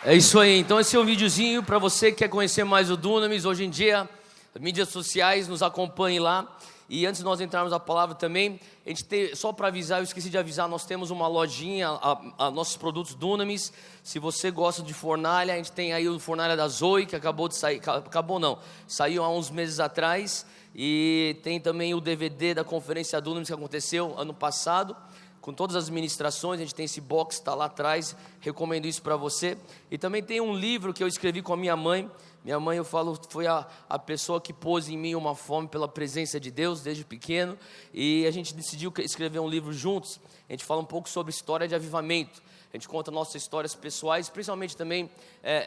É isso aí, então esse é um videozinho para você que quer conhecer mais o Dunamis. Hoje em dia, mídias sociais, nos acompanhem lá. E antes de nós entrarmos na palavra também, a gente tem, só para avisar, eu esqueci de avisar, nós temos uma lojinha, nossos produtos Dunamis. Se você gosta de fornalha, a gente tem aí o fornalha da Zoe, que acabou de sair, saiu há uns meses atrás. E tem também o DVD da conferência Dunamis que aconteceu ano passado, com todas as ministrações. A gente tem esse box, está lá atrás, recomendo isso para você. E também tem um livro que eu escrevi com a minha mãe. Minha mãe, eu falo, foi a pessoa que pôs em mim uma fome pela presença de Deus desde pequeno. E a gente decidiu escrever um livro juntos. A gente fala um pouco sobre história de avivamento. A gente conta nossas histórias pessoais, principalmente também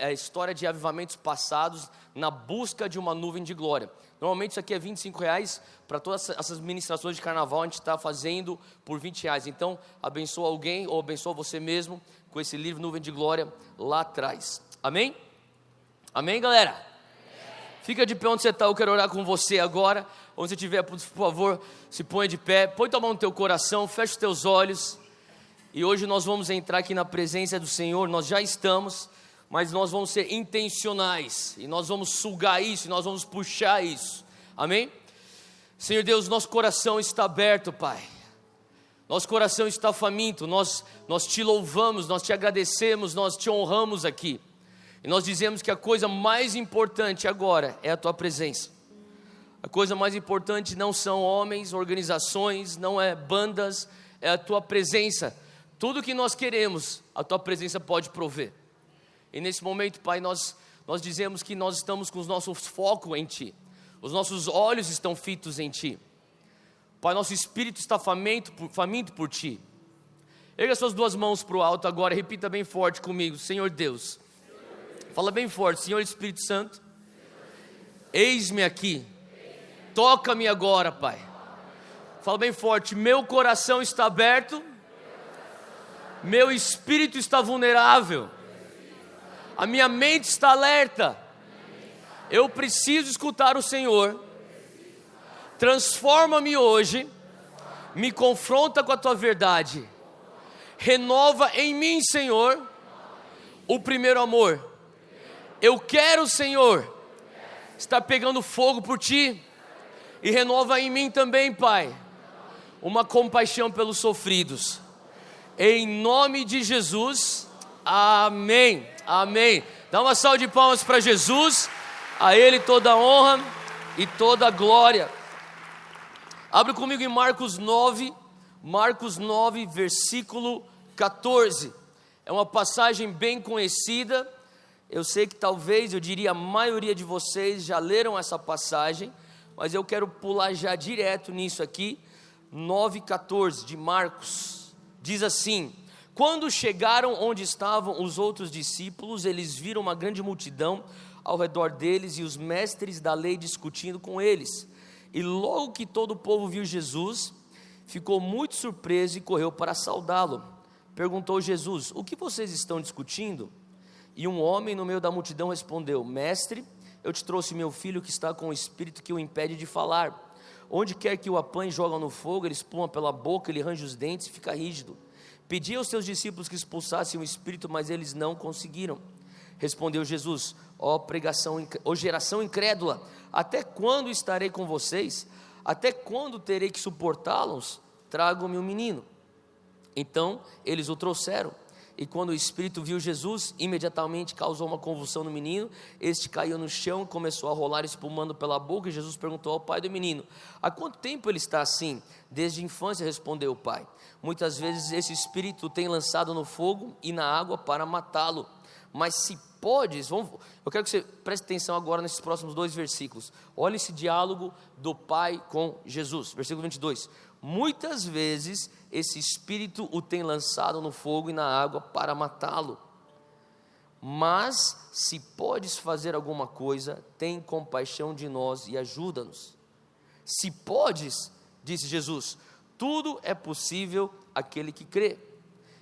a história de avivamentos passados na busca de uma nuvem de glória. Normalmente isso aqui é R$25, para todas essas ministrações de carnaval a gente está fazendo por R$20. Então abençoa alguém ou abençoa você mesmo com esse livro Nuvem de Glória lá atrás. Amém? Amém, galera? Amém. Fica de pé onde você está, eu quero orar com você agora. Onde você estiver, por favor, se põe de pé, põe tua mão no teu coração, fecha os teus olhos. E hoje nós vamos entrar aqui na presença do Senhor. Nós já estamos, mas nós vamos ser intencionais, e nós vamos sugar isso, e nós vamos puxar isso, amém? Senhor Deus, nosso coração está aberto, Pai, nosso coração está faminto, nós te louvamos, nós te agradecemos, nós te honramos aqui, e nós dizemos que a coisa mais importante agora é a Tua presença. A coisa mais importante não são homens, organizações, não é bandas, é a Tua presença. Tudo que nós queremos, a Tua presença pode prover. E nesse momento, Pai, nós dizemos que nós estamos com os nossos focos em Ti. Os nossos olhos estão fitos em Ti. Pai, nosso espírito está faminto por Ti. Erga suas duas mãos para o alto agora, repita bem forte comigo. Senhor Deus, fala bem forte. Senhor Espírito Santo, eis-me aqui. Toca-me agora, Pai. Fala bem forte. Meu coração está aberto. Meu espírito está vulnerável. A minha mente está alerta. Eu preciso escutar o Senhor. Transforma-me hoje. Me confronta com a Tua verdade. Renova em mim, Senhor, o primeiro amor. Eu quero, Senhor, estar pegando fogo por Ti. E renova em mim também, Pai, uma compaixão pelos sofridos. Em nome de Jesus, amém, amém. Dá uma salva de palmas para Jesus, a Ele toda a honra e toda a glória. Abre comigo em Marcos 9, versículo 14. É uma passagem bem conhecida. Eu sei que talvez, eu diria, a maioria de vocês já leram essa passagem, mas eu quero pular já direto nisso aqui. 9,14 de Marcos. Diz assim: quando chegaram onde estavam os outros discípulos, eles viram uma grande multidão ao redor deles e os mestres da lei discutindo com eles. E logo que todo o povo viu Jesus, ficou muito surpreso e correu para saudá-lo. Perguntou Jesus: o que vocês estão discutindo? E um homem no meio da multidão respondeu: Mestre, eu te trouxe meu filho que está com o espírito que o impede de falar. Onde quer que o apanhe, jogam no fogo, ele espuma pela boca, ele range os dentes e fica rígido. Pedi aos seus discípulos que expulsassem o espírito, mas eles não conseguiram. Respondeu Jesus: ó geração incrédula, até quando estarei com vocês? Até quando terei que suportá-los? Tragam-me um menino. Então eles o trouxeram. E quando o espírito viu Jesus, imediatamente causou uma convulsão no menino. Este caiu no chão e começou a rolar, espumando pela boca. E Jesus perguntou ao pai do menino: há quanto tempo ele está assim? Desde a infância, respondeu o pai. Muitas vezes esse espírito tem lançado no fogo e na água para matá-lo. Mas se podes, eu quero que você preste atenção agora nesses próximos 2 versículos. Olha esse diálogo do pai com Jesus. Versículo 22. Muitas vezes esse espírito o tem lançado no fogo e na água para matá-lo. Mas se podes fazer alguma coisa, tem compaixão de nós e ajuda-nos. Se podes, disse Jesus, tudo é possível àquele que crê.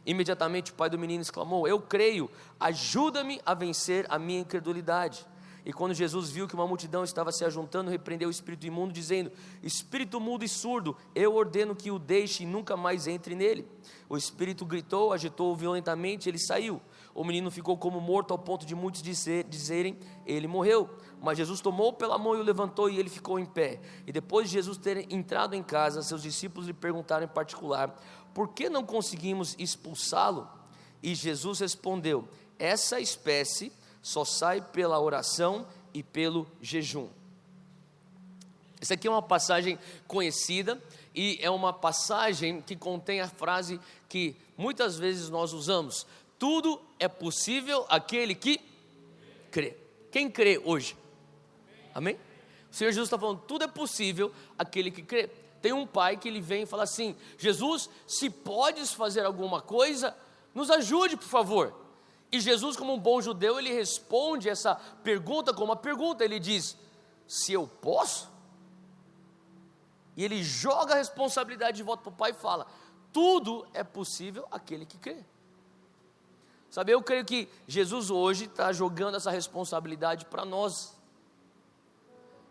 Imediatamente o pai do menino exclamou: eu creio, ajuda-me a vencer a minha incredulidade. E quando Jesus viu que uma multidão estava se ajuntando, repreendeu o espírito imundo, dizendo: espírito mudo e surdo, eu ordeno que o deixe e nunca mais entre nele. O espírito gritou, agitou-o violentamente, ele saiu. o menino ficou como morto, ao ponto de muitos dizerem, ele morreu. Mas Jesus tomou pela mão e o levantou, e ele ficou em pé. E depois de Jesus ter entrado em casa, seus discípulos lhe perguntaram em particular, por que não conseguimos expulsá-lo? E Jesus respondeu, essa espécie só sai pela oração e pelo jejum. Essa aqui é uma passagem conhecida, e é uma passagem que contém a frase que muitas vezes nós usamos, tudo é possível àquele que crê. Quem crê hoje? Amém? O Senhor Jesus está falando, tudo é possível àquele que crê. Tem um pai que ele vem e fala assim, Jesus, se podes fazer alguma coisa, nos ajude por favor. E Jesus, como um bom judeu, ele responde essa pergunta com uma pergunta, ele diz, se eu posso? E ele joga a responsabilidade de volta para o pai e fala, tudo é possível àquele que crê. Sabe, eu creio que Jesus hoje está jogando essa responsabilidade para nós.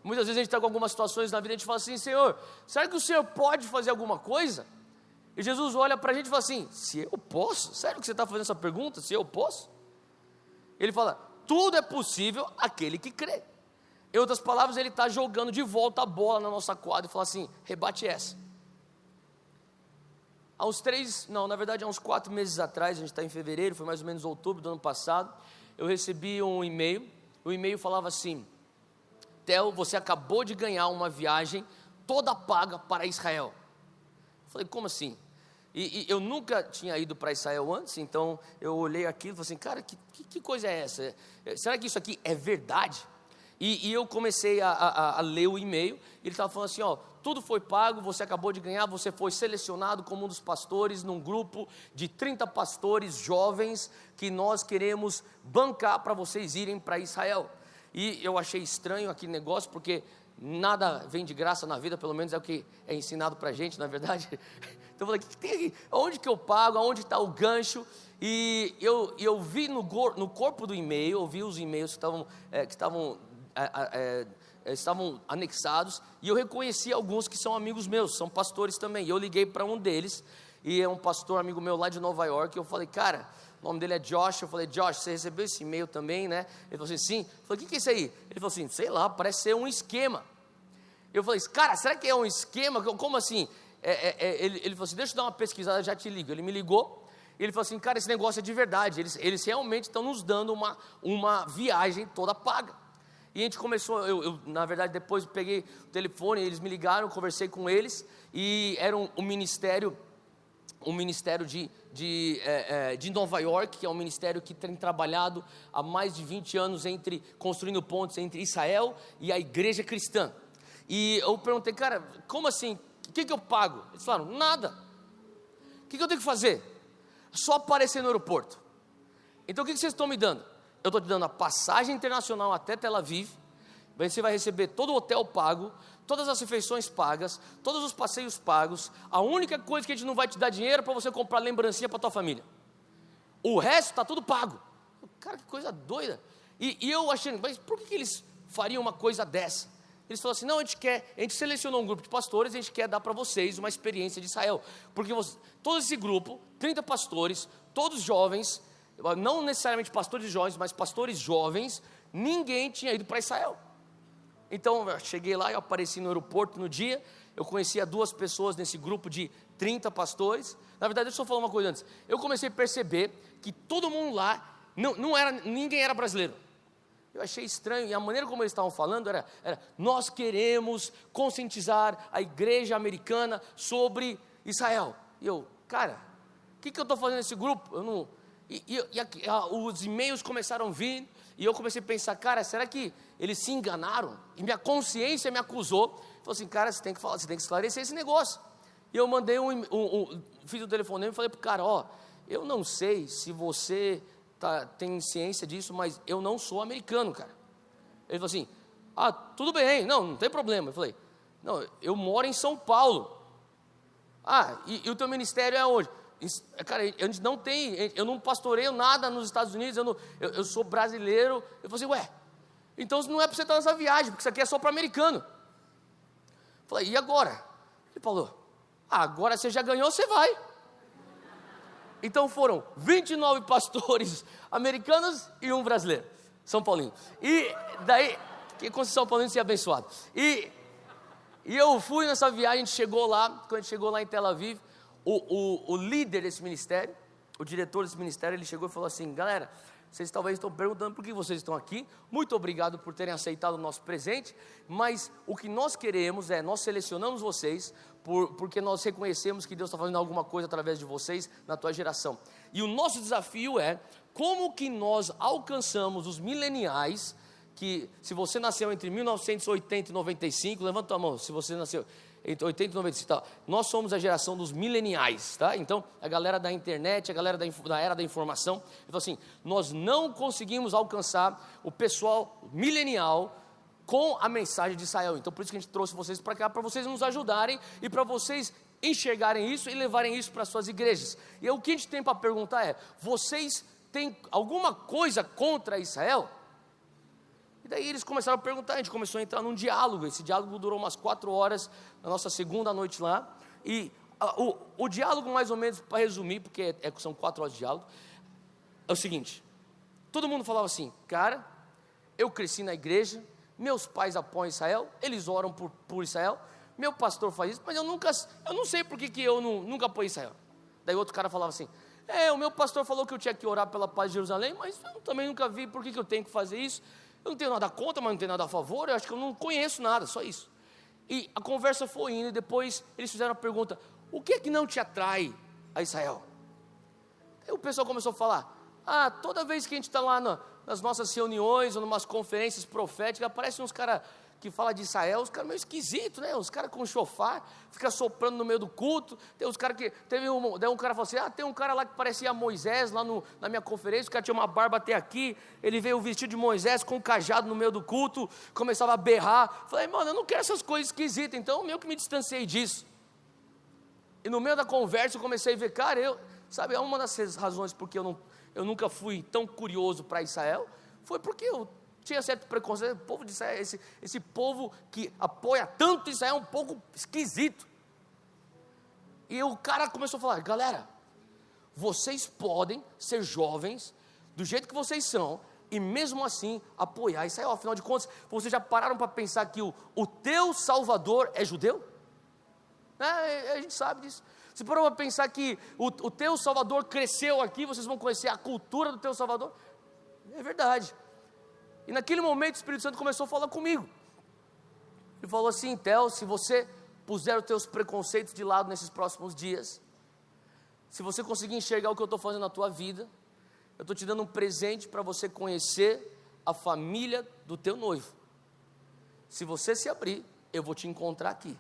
Muitas vezes a gente está com algumas situações na vida, a gente fala assim, Senhor, será que o Senhor pode fazer alguma coisa? E Jesus olha para a gente e fala assim, se eu posso? Sério que você está fazendo essa pergunta? Se eu posso? Ele fala, tudo é possível àquele que crê. Em outras palavras, ele está jogando de volta a bola na nossa quadra e fala assim, rebate essa. Há uns 4 meses atrás, a gente está em fevereiro, foi mais ou menos outubro do ano passado, eu recebi um e-mail, o e-mail falava assim, Theo, você acabou de ganhar uma viagem toda paga para Israel. Eu falei, como assim? E eu nunca tinha ido para Israel antes, então eu olhei aquilo e falei assim, cara, que coisa é essa? Será que isso aqui é verdade? E eu comecei a ler o e-mail, ele estava falando assim, ó, tudo foi pago, você acabou de ganhar, você foi selecionado como um dos pastores num grupo de 30 pastores jovens que nós queremos bancar para vocês irem para Israel. E eu achei estranho aquele negócio, porque nada vem de graça na vida, pelo menos é o que é ensinado para a gente, na verdade. Então eu falei, o que tem aqui? Onde que eu pago? Aonde está o gancho? E eu vi no corpo do e-mail, eu vi os e-mails que estavam anexados, e eu reconheci alguns que são amigos meus, são pastores também, e eu liguei para um deles, e é um pastor amigo meu lá de Nova York, e eu falei, cara, o nome dele é Josh, eu falei, Josh, você recebeu esse e-mail também, né? Ele falou assim, sim. Eu falei, o que é isso aí? Ele falou assim, sei lá, parece ser um esquema. Eu falei, cara, será que é um esquema? Como assim? Ele falou assim, deixa eu dar uma pesquisada, já te ligo. Ele me ligou, e ele falou assim, cara, esse negócio é de verdade, eles realmente estão nos dando uma viagem toda paga. E a gente começou, eu na verdade depois peguei o telefone, eles me ligaram, conversei com eles, e era um ministério de Nova York, que é um ministério que tem trabalhado há mais de 20 anos construindo pontes entre Israel e a igreja cristã. E eu perguntei, cara, como assim? O que eu pago? Eles falaram, nada. O que eu tenho que fazer? Só aparecer no aeroporto. Então o que vocês estão me dando? Eu estou te dando a passagem internacional até Tel Aviv, você vai receber todo o hotel pago, todas as refeições pagas, todos os passeios pagos, a única coisa que a gente não vai te dar dinheiro é para você comprar lembrancinha para tua família, o resto está tudo pago. Cara, que coisa doida. E eu achando, mas por que eles fariam uma coisa dessa? Eles falaram assim, não, a gente selecionou um grupo de pastores, a gente quer dar para vocês uma experiência de Israel, porque todo esse grupo, 30 pastores, todos jovens, não necessariamente pastores jovens, mas pastores jovens, ninguém tinha ido para Israel. Então eu cheguei lá, eu apareci no aeroporto no dia, eu conhecia 2 pessoas nesse grupo de 30 pastores. Na verdade, deixa eu falar uma coisa antes, eu comecei a perceber que todo mundo lá, ninguém era brasileiro. Eu achei estranho, e a maneira como eles estavam falando era nós queremos conscientizar a igreja americana sobre Israel. E eu, cara, o que eu estou fazendo nesse grupo? Os e-mails começaram a vir, e eu comecei a pensar, cara, será que eles se enganaram? E minha consciência me acusou, falou assim, cara, você tem que esclarecer esse negócio. E eu mandei fiz um telefonema e falei para o cara, eu não sei se você tem ciência disso, mas eu não sou americano, cara. Ele falou assim, tudo bem, não tem problema. Eu falei, não, eu moro em São Paulo. E o teu ministério é onde? Cara, eu não pastoreio nada nos Estados Unidos, eu sou brasileiro. Eu falei assim, então não é para você estar nessa viagem, porque isso aqui é só para americano. Eu falei, e agora? Ele falou, agora você já ganhou, você vai. Então foram 29 pastores americanos e um brasileiro, São Paulino. E daí, que com São Paulino se abençoado. E eu fui nessa viagem, a gente chegou lá, quando a gente chegou lá em Tel Aviv, o líder desse ministério, o diretor desse ministério, ele chegou e falou assim: galera, vocês talvez estão perguntando por que vocês estão aqui, muito obrigado por terem aceitado o nosso presente, mas o que nós queremos nós selecionamos vocês, porque nós reconhecemos que Deus está fazendo alguma coisa através de vocês, na tua geração, e o nosso desafio é, como que nós alcançamos os mileniais, que se você nasceu entre 1980 e 95, levanta a mão, se você nasceu entre 80 e 95, tá? Nós somos a geração dos mileniais, tá? Então, a galera da internet, a galera da era da informação, então assim, nós não conseguimos alcançar o pessoal milenial com a mensagem de Israel, então por isso que a gente trouxe vocês para cá, para vocês nos ajudarem, e para vocês enxergarem isso, e levarem isso para suas igrejas. E o que a gente tem para perguntar é: vocês têm alguma coisa contra Israel? E daí eles começaram a perguntar, a gente começou a entrar num diálogo. Esse diálogo durou umas 4 horas, na nossa segunda noite lá. E o diálogo, mais ou menos, para resumir, porque são 4 horas de diálogo, é o seguinte: todo mundo falava assim, cara, eu cresci na igreja, meus pais apoiam Israel, eles oram por Israel, meu pastor faz isso, mas eu não sei por que eu nunca apoiei Israel. Daí outro cara falava assim: o meu pastor falou que eu tinha que orar pela paz de Jerusalém, mas eu também nunca vi por que eu tenho que fazer isso. Eu não tenho nada contra, mas não tenho nada a favor, eu acho que eu não conheço nada, só isso. E a conversa foi indo, e depois eles fizeram a pergunta: o que é que não te atrai a Israel? Aí o pessoal começou a falar: toda vez que a gente está lá nas nossas reuniões, ou numas conferências proféticas, aparecem uns caras que falam de Israel, os caras meio esquisitos, né? Os caras com chofar, fica soprando no meio do culto. Tem uns caras que, daí um cara falou assim: tem um cara lá que parecia Moisés, lá na minha conferência, o cara tinha uma barba até aqui, ele veio vestido de Moisés, com um cajado no meio do culto, começava a berrar. Falei: mano, eu não quero essas coisas esquisitas, então meio que me distanciei disso. E no meio da conversa eu comecei a ver, cara, sabe, uma das razões porque eu nunca fui tão curioso para Israel, foi porque eu tinha certo preconceito. O povo de Israel, esse povo que apoia tanto Israel, é um pouco esquisito. E o cara começou a falar: galera, vocês podem ser jovens do jeito que vocês são, e mesmo assim apoiar Israel. Afinal de contas, vocês já pararam para pensar que o teu Salvador é judeu? A gente sabe disso. Você parou para pensar que o teu Salvador cresceu aqui, vocês vão conhecer a cultura do teu Salvador? É verdade. E naquele momento o Espírito Santo começou a falar comigo. Ele falou assim: Theo, se você puser os teus preconceitos de lado nesses próximos dias, se você conseguir enxergar o que eu estou fazendo na tua vida, eu estou te dando um presente para você conhecer a família do teu noivo. Se você se abrir, eu vou te encontrar aqui.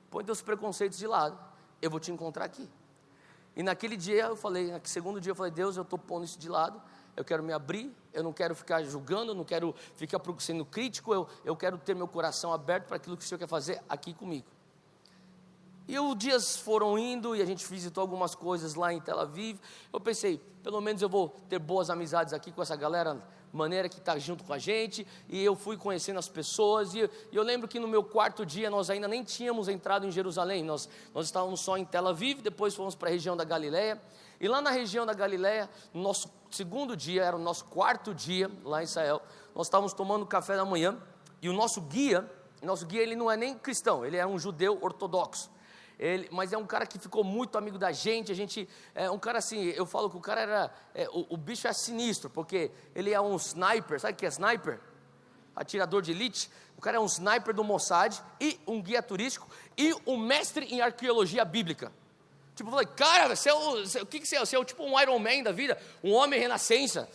Põe teus preconceitos de lado, eu vou te encontrar aqui. E naquele dia no segundo dia eu falei: Deus, eu estou pondo isso de lado, eu quero me abrir, eu não quero ficar julgando, eu não quero ficar sendo crítico, eu quero ter meu coração aberto para aquilo que o Senhor quer fazer aqui comigo. E os dias foram indo, e a gente visitou algumas coisas lá em Tel Aviv. Eu pensei, pelo menos eu vou ter boas amizades aqui com essa galera maneira que está junto com a gente. E eu fui conhecendo as pessoas, e eu lembro que no meu 4º dia, nós ainda nem tínhamos entrado em Jerusalém, nós estávamos só em Tel Aviv, depois fomos para a região da Galileia. E lá na região da Galileia, no nosso 2º dia, era o nosso 4º dia lá em Israel, nós estávamos tomando café da manhã, e o nosso guia ele não é nem cristão, ele é um judeu ortodoxo. Mas é um cara que ficou muito amigo da gente. A gente é um cara assim, eu falo que o cara era, o bicho é sinistro, porque ele é um sniper. Sabe o que é sniper? Atirador de elite. O cara é um sniper do Mossad, e um guia turístico, e um mestre em arqueologia bíblica. Tipo, eu falei: cara, o que você é? Você é tipo um Iron Man da vida, um homem renascença.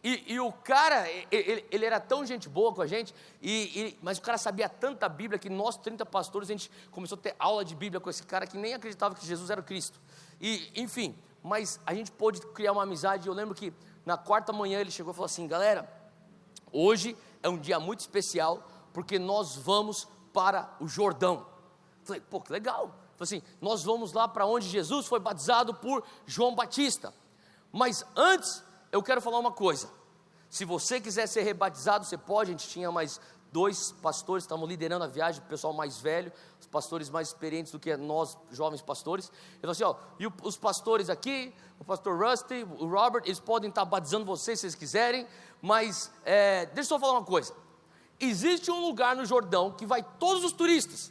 E o cara, ele era tão gente boa com a gente, mas o cara sabia tanta Bíblia, que nós 30 pastores, a gente começou a ter aula de Bíblia com esse cara, que nem acreditava que Jesus era o Cristo. E enfim, mas a gente pôde criar uma amizade. Eu lembro que na 4ª manhã ele chegou e falou assim: galera, hoje é um dia muito especial, porque nós vamos para o Jordão. Eu falei: pô, que legal. Falei assim: nós vamos lá para onde Jesus foi batizado por João Batista. Mas antes, eu quero falar uma coisa. Se você quiser ser rebatizado, você pode. A gente tinha mais 2 pastores que estavam liderando a viagem, o pessoal mais velho, os pastores mais experientes do que nós, jovens pastores. Ele falou assim, e os pastores aqui, o pastor Rusty, o Robert, eles podem estar batizando vocês se vocês quiserem, mas deixa eu só falar uma coisa. Existe um lugar no Jordão que vai todos os turistas.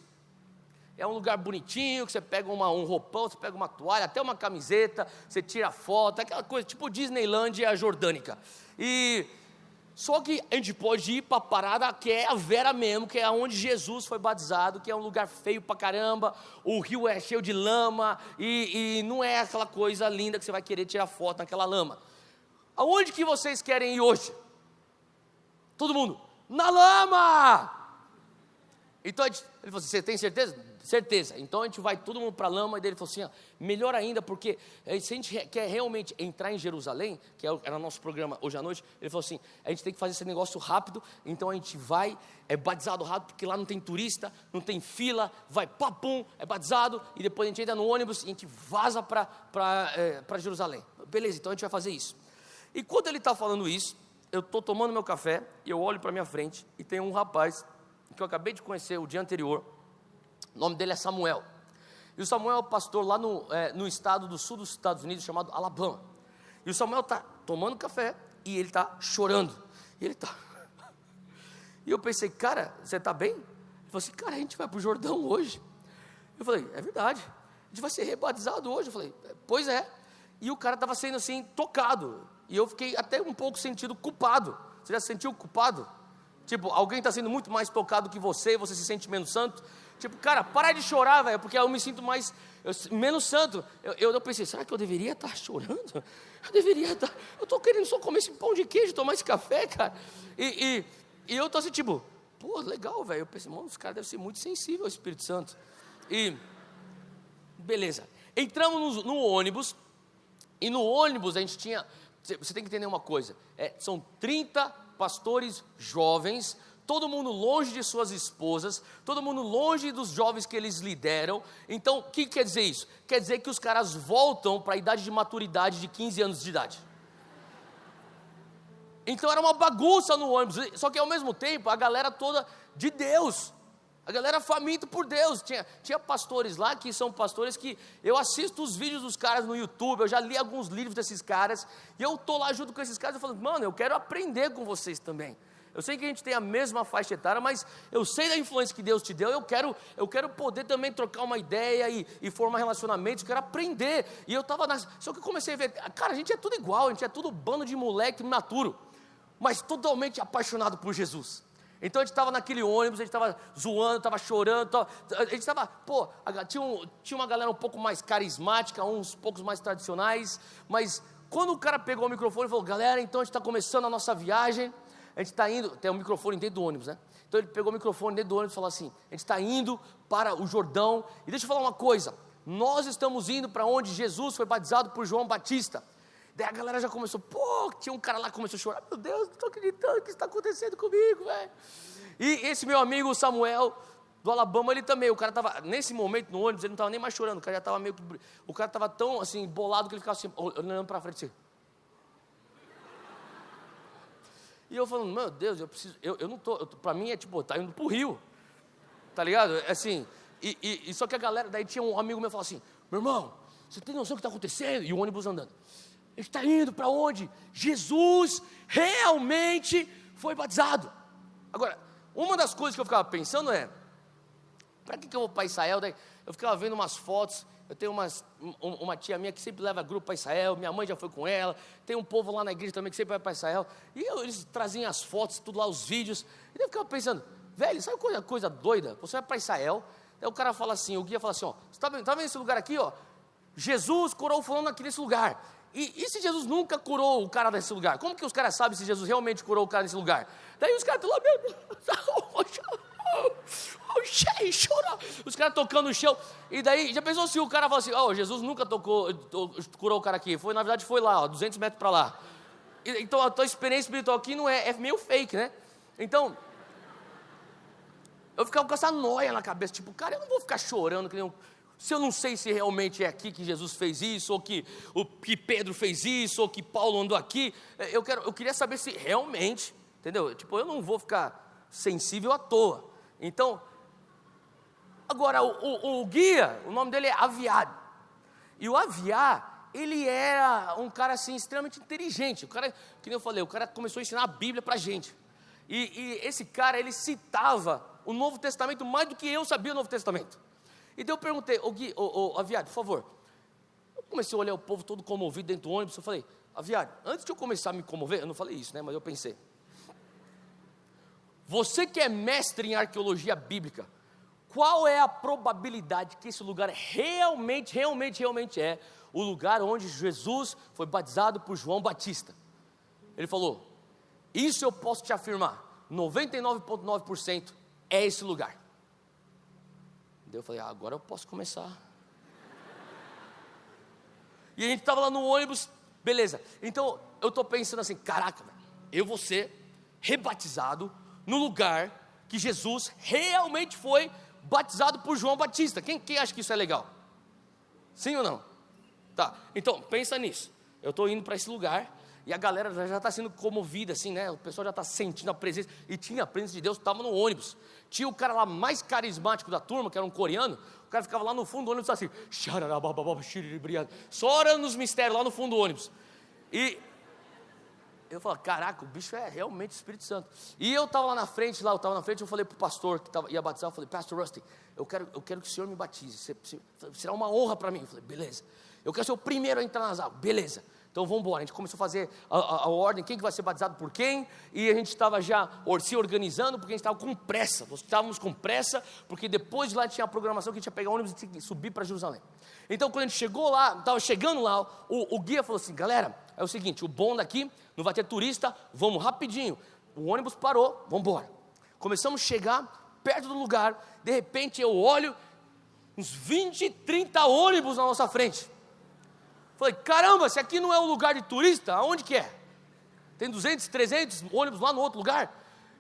É um lugar bonitinho, que você pega um roupão, você pega uma toalha, até uma camiseta, você tira foto, aquela coisa tipo Disneylandia jordânica. Só que a gente pode ir para a parada que é a Vera mesmo, que é onde Jesus foi batizado, que é um lugar feio pra caramba, o rio é cheio de lama, e não é aquela coisa linda que você vai querer tirar foto naquela lama. Aonde que vocês querem ir hoje? Todo mundo, na lama! Então ele falou assim, você tem certeza? Certeza. Então a gente vai todo mundo para a lama, e daí ele falou assim, melhor ainda, porque se a gente quer realmente entrar em Jerusalém, que era o nosso programa hoje à noite, ele falou assim, a gente tem que fazer esse negócio rápido, então a gente vai, é batizado rápido, porque lá não tem turista, não tem fila, vai papum, é batizado, e depois a gente entra no ônibus e a gente vaza para Jerusalém. Beleza, então a gente vai fazer isso. E quando ele está falando isso, eu estou tomando meu café, e eu olho para minha frente, e tem um rapaz, que eu acabei de conhecer o dia anterior, o nome dele é Samuel, e o Samuel é pastor lá no estado do sul dos Estados Unidos, chamado Alabama, e o Samuel está tomando café, e ele está chorando, e eu pensei, cara, você está bem? Ele falou assim, cara, a gente vai para o Jordão hoje. Eu falei, é verdade, a gente vai ser rebatizado hoje. Eu falei, pois é, e o cara estava sendo assim, tocado, e eu fiquei até um pouco sentido culpado. Você já se sentiu culpado? Tipo, alguém está sendo muito mais tocado que você, e você se sente menos santo. Tipo, cara, para de chorar, velho, porque eu me sinto menos santo. Eu pensei, será que eu deveria estar chorando? Eu deveria estar, eu estou querendo só comer esse pão de queijo, tomar esse café, cara. E eu estou assim, tipo, pô, legal, velho. Eu pensei, mano, os caras devem ser muito sensíveis ao Espírito Santo. E, beleza. Entramos no ônibus, e no ônibus a gente tinha, você tem que entender uma coisa, são 30 pastores jovens, todo mundo longe de suas esposas, todo mundo longe dos jovens que eles lideram. Então, o que quer dizer isso? Quer dizer que os caras voltam para a idade de maturidade de 15 anos de idade. Então era uma bagunça no ônibus, só que ao mesmo tempo, a galera toda de Deus, a galera faminta por Deus. Tinha pastores lá que são pastores que eu assisto os vídeos dos caras no YouTube, eu já li alguns livros desses caras, e eu estou lá junto com esses caras, eu falo, mano, eu quero aprender com vocês também. Eu sei que a gente tem a mesma faixa etária, mas eu sei da influência que Deus te deu, eu quero poder também trocar uma ideia e formar relacionamentos, eu quero aprender. E eu estava só que eu comecei a ver, cara, a gente é tudo igual, a gente é tudo bando de moleque imaturo, mas totalmente apaixonado por Jesus. Então a gente estava naquele ônibus, a gente estava zoando, estava chorando, a gente estava, tinha uma galera um pouco mais carismática, uns poucos mais tradicionais, mas quando o cara pegou o microfone e falou, galera, então a gente está começando a nossa viagem, a gente está indo, tem um microfone dentro do ônibus, né? Então ele pegou o microfone dentro do ônibus e falou assim, a gente está indo para o Jordão, e deixa eu falar uma coisa, nós estamos indo para onde Jesus foi batizado por João Batista. Daí a galera já começou, tinha um cara lá que começou a chorar, meu Deus, não estou acreditando que isso está acontecendo comigo, velho. E esse meu amigo Samuel, do Alabama, ele também, o cara estava, nesse momento no ônibus, ele não estava nem mais chorando, o cara já estava meio que, o cara estava tão assim, bolado, que ele ficava assim, olhando para frente assim. E eu falando, meu Deus, eu não estou, para mim é tipo, tá indo para o rio, tá ligado? Assim, e só que a galera, daí tinha um amigo meu que falou assim, meu irmão, você tem noção do que está acontecendo? E o ônibus andando. Ele está indo para onde? Jesus realmente foi batizado. Agora, uma das coisas que eu ficava pensando para que eu vou para Israel? Daí eu ficava vendo umas fotos, eu tenho uma tia minha que sempre leva grupo para Israel, minha mãe já foi com ela, tem um povo lá na igreja também que sempre vai para Israel, e eles traziam as fotos, tudo lá, os vídeos, e eu ficava pensando, velho, sabe coisa doida? Você vai para Israel, aí o cara fala assim, o guia fala assim, ó, você está vendo esse lugar aqui, ó? Jesus curou fulano aqui nesse lugar. E se Jesus nunca curou o cara nesse lugar? Como que os caras sabem se Jesus realmente curou o cara nesse lugar? Daí os caras estão lá, meu Deus, chora. Os caras tocando no chão. E daí, já pensou se o cara fala assim, Jesus nunca curou o cara aqui. Na verdade foi lá, 200 metros para lá. Então a tua experiência espiritual aqui não é meio fake, né? Então, eu ficava com essa noia na cabeça, tipo, cara, eu não vou ficar chorando que nem se eu não sei se realmente é aqui que Jesus fez isso, ou que Pedro fez isso, ou que Paulo andou aqui, eu queria saber se realmente, entendeu? Tipo, eu não vou ficar sensível à toa. Então, agora o guia, o nome dele é Aviad. E o Aviad, ele era um cara assim extremamente inteligente. O cara, que nem eu falei, o cara começou a ensinar a Bíblia pra gente. E esse cara, ele citava o Novo Testamento mais do que eu sabia o Novo Testamento. E daí eu perguntei, Aviad, por favor. Eu comecei a olhar o povo todo comovido dentro do ônibus. Eu falei, Aviad, antes de eu começar a me comover, eu não falei isso, né? Mas eu pensei, você que é mestre em arqueologia bíblica, qual é a probabilidade que esse lugar realmente é o lugar onde Jesus foi batizado por João Batista? Ele falou, isso eu posso te afirmar, 99,9% é esse lugar. Daí eu falei, agora eu posso começar. E a gente estava lá no ônibus, beleza. Então eu estou pensando assim, caraca, eu vou ser rebatizado no lugar que Jesus realmente foi batizado por João Batista. Quem acha que isso é legal? Sim ou não? Tá, então pensa nisso. Eu estou indo para esse lugar e a galera já está sendo comovida assim, né? O pessoal já está sentindo a presença. E tinha a presença de Deus, estava no ônibus. Tinha o cara lá mais carismático da turma, que era um coreano. O cara ficava lá no fundo do ônibus assim, só orando nos mistérios lá no fundo do ônibus. E eu falei, caraca, o bicho é realmente o Espírito Santo. E eu estava lá na frente, eu falei para o pastor que ia batizar, eu falei, Pastor Rusty, eu quero que o senhor me batize, será uma honra para mim. Eu falei, beleza, eu quero ser o primeiro a entrar nas águas, beleza. Então vamos embora, a gente começou a fazer a ordem, quem que vai ser batizado por quem, e a gente estava já se organizando, porque a gente estava com pressa, nós estávamos com pressa, porque depois de lá tinha a programação que a gente ia pegar ônibus e tinha que subir para Jerusalém. Então quando a gente chegou lá, estava chegando lá, o guia falou assim, galera, é o seguinte, o bom daqui, não vai ter turista, vamos rapidinho. O ônibus parou, vamos embora. Começamos a chegar perto do lugar, de repente eu olho, uns 20, 30 ônibus na nossa frente. Falei, caramba, se aqui não é um lugar de turista, aonde que é? Tem 200, 300 ônibus lá no outro lugar.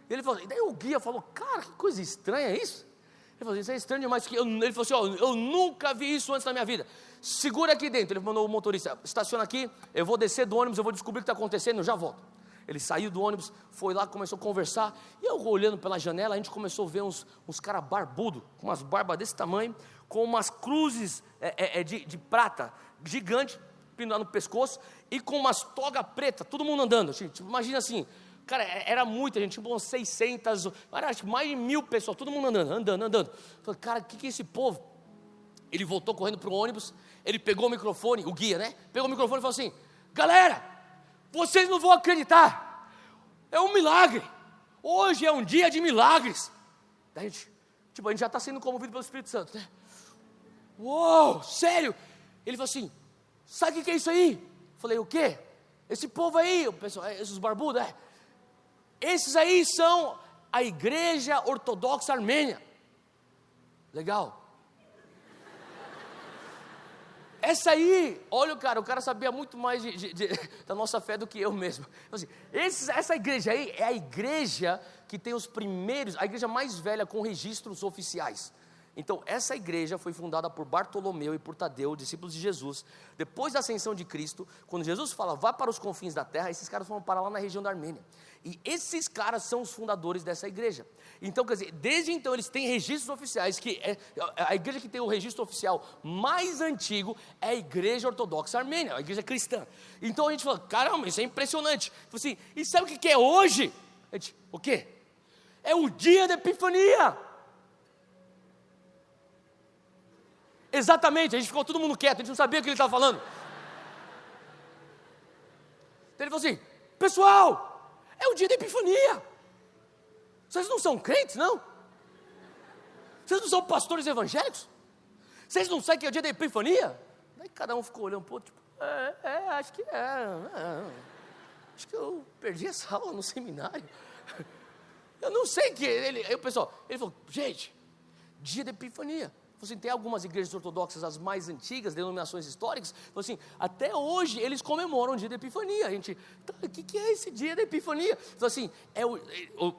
E daí o guia falou, cara, que coisa estranha é isso? Ele falou, isso é estranho demais. Ele falou assim, eu nunca vi isso antes na minha vida. Segura aqui dentro. Ele mandou o motorista, estaciona aqui, eu vou descer do ônibus, eu vou descobrir o que está acontecendo, eu já volto. Ele saiu do ônibus, foi lá, começou a conversar. E eu olhando pela janela, a gente começou a ver uns caras barbudos, com umas barbas desse tamanho, com umas cruzes de prata gigante, pendurado no pescoço, e com umas toga preta, todo mundo andando. Tipo, imagina assim, cara, era muita gente, tipo umas 600, acho que mais de 1000 pessoas, todo mundo andando. Falei, cara, o que é esse povo? Ele voltou correndo para o ônibus, ele pegou o microfone, o guia, né? Pegou o microfone e falou assim, galera, vocês não vão acreditar, é um milagre, hoje é um dia de milagres. Daí a gente já está sendo comovido pelo Espírito Santo, né? Uou, sério? Ele falou assim, sabe o que é isso aí? Eu falei, o quê? Esse povo aí, o pessoal, esses barbudos, esses aí são a Igreja Ortodoxa Armênia. Legal. Essa aí, olha o cara sabia muito mais da nossa fé do que eu mesmo. Então, assim, essa igreja aí é a igreja que tem os primeiros, a igreja mais velha com registros oficiais. Então essa igreja foi fundada por Bartolomeu e por Tadeu, discípulos de Jesus. Depois da ascensão de Cristo, quando Jesus fala, vá para os confins da terra, esses caras foram parar lá na região da Armênia. E esses caras são os fundadores dessa igreja. Então, quer dizer, desde então eles têm registros oficiais, que é a igreja que tem o registro oficial mais antigo é a Igreja Ortodoxa Armênia, a igreja cristã. Então a gente fala, caramba, isso é impressionante. Assim, e sabe o que é hoje? O quê? É o dia da Epifania. Exatamente, a gente ficou todo mundo quieto, a gente não sabia o que ele estava falando. Então ele falou assim, pessoal, é o dia da Epifania. Vocês não são crentes, não? Vocês não são pastores evangélicos? Vocês não sabem que é o dia da Epifania? Daí cada um ficou olhando um pouco, tipo, acho que acho que eu perdi essa aula no seminário. Eu não sei que aí o pessoal, ele falou, gente, dia da Epifania. Assim, tem algumas igrejas ortodoxas, as mais antigas, denominações históricas, assim, até hoje eles comemoram o dia da Epifania. A gente, o que é esse dia da Epifania? Então, assim,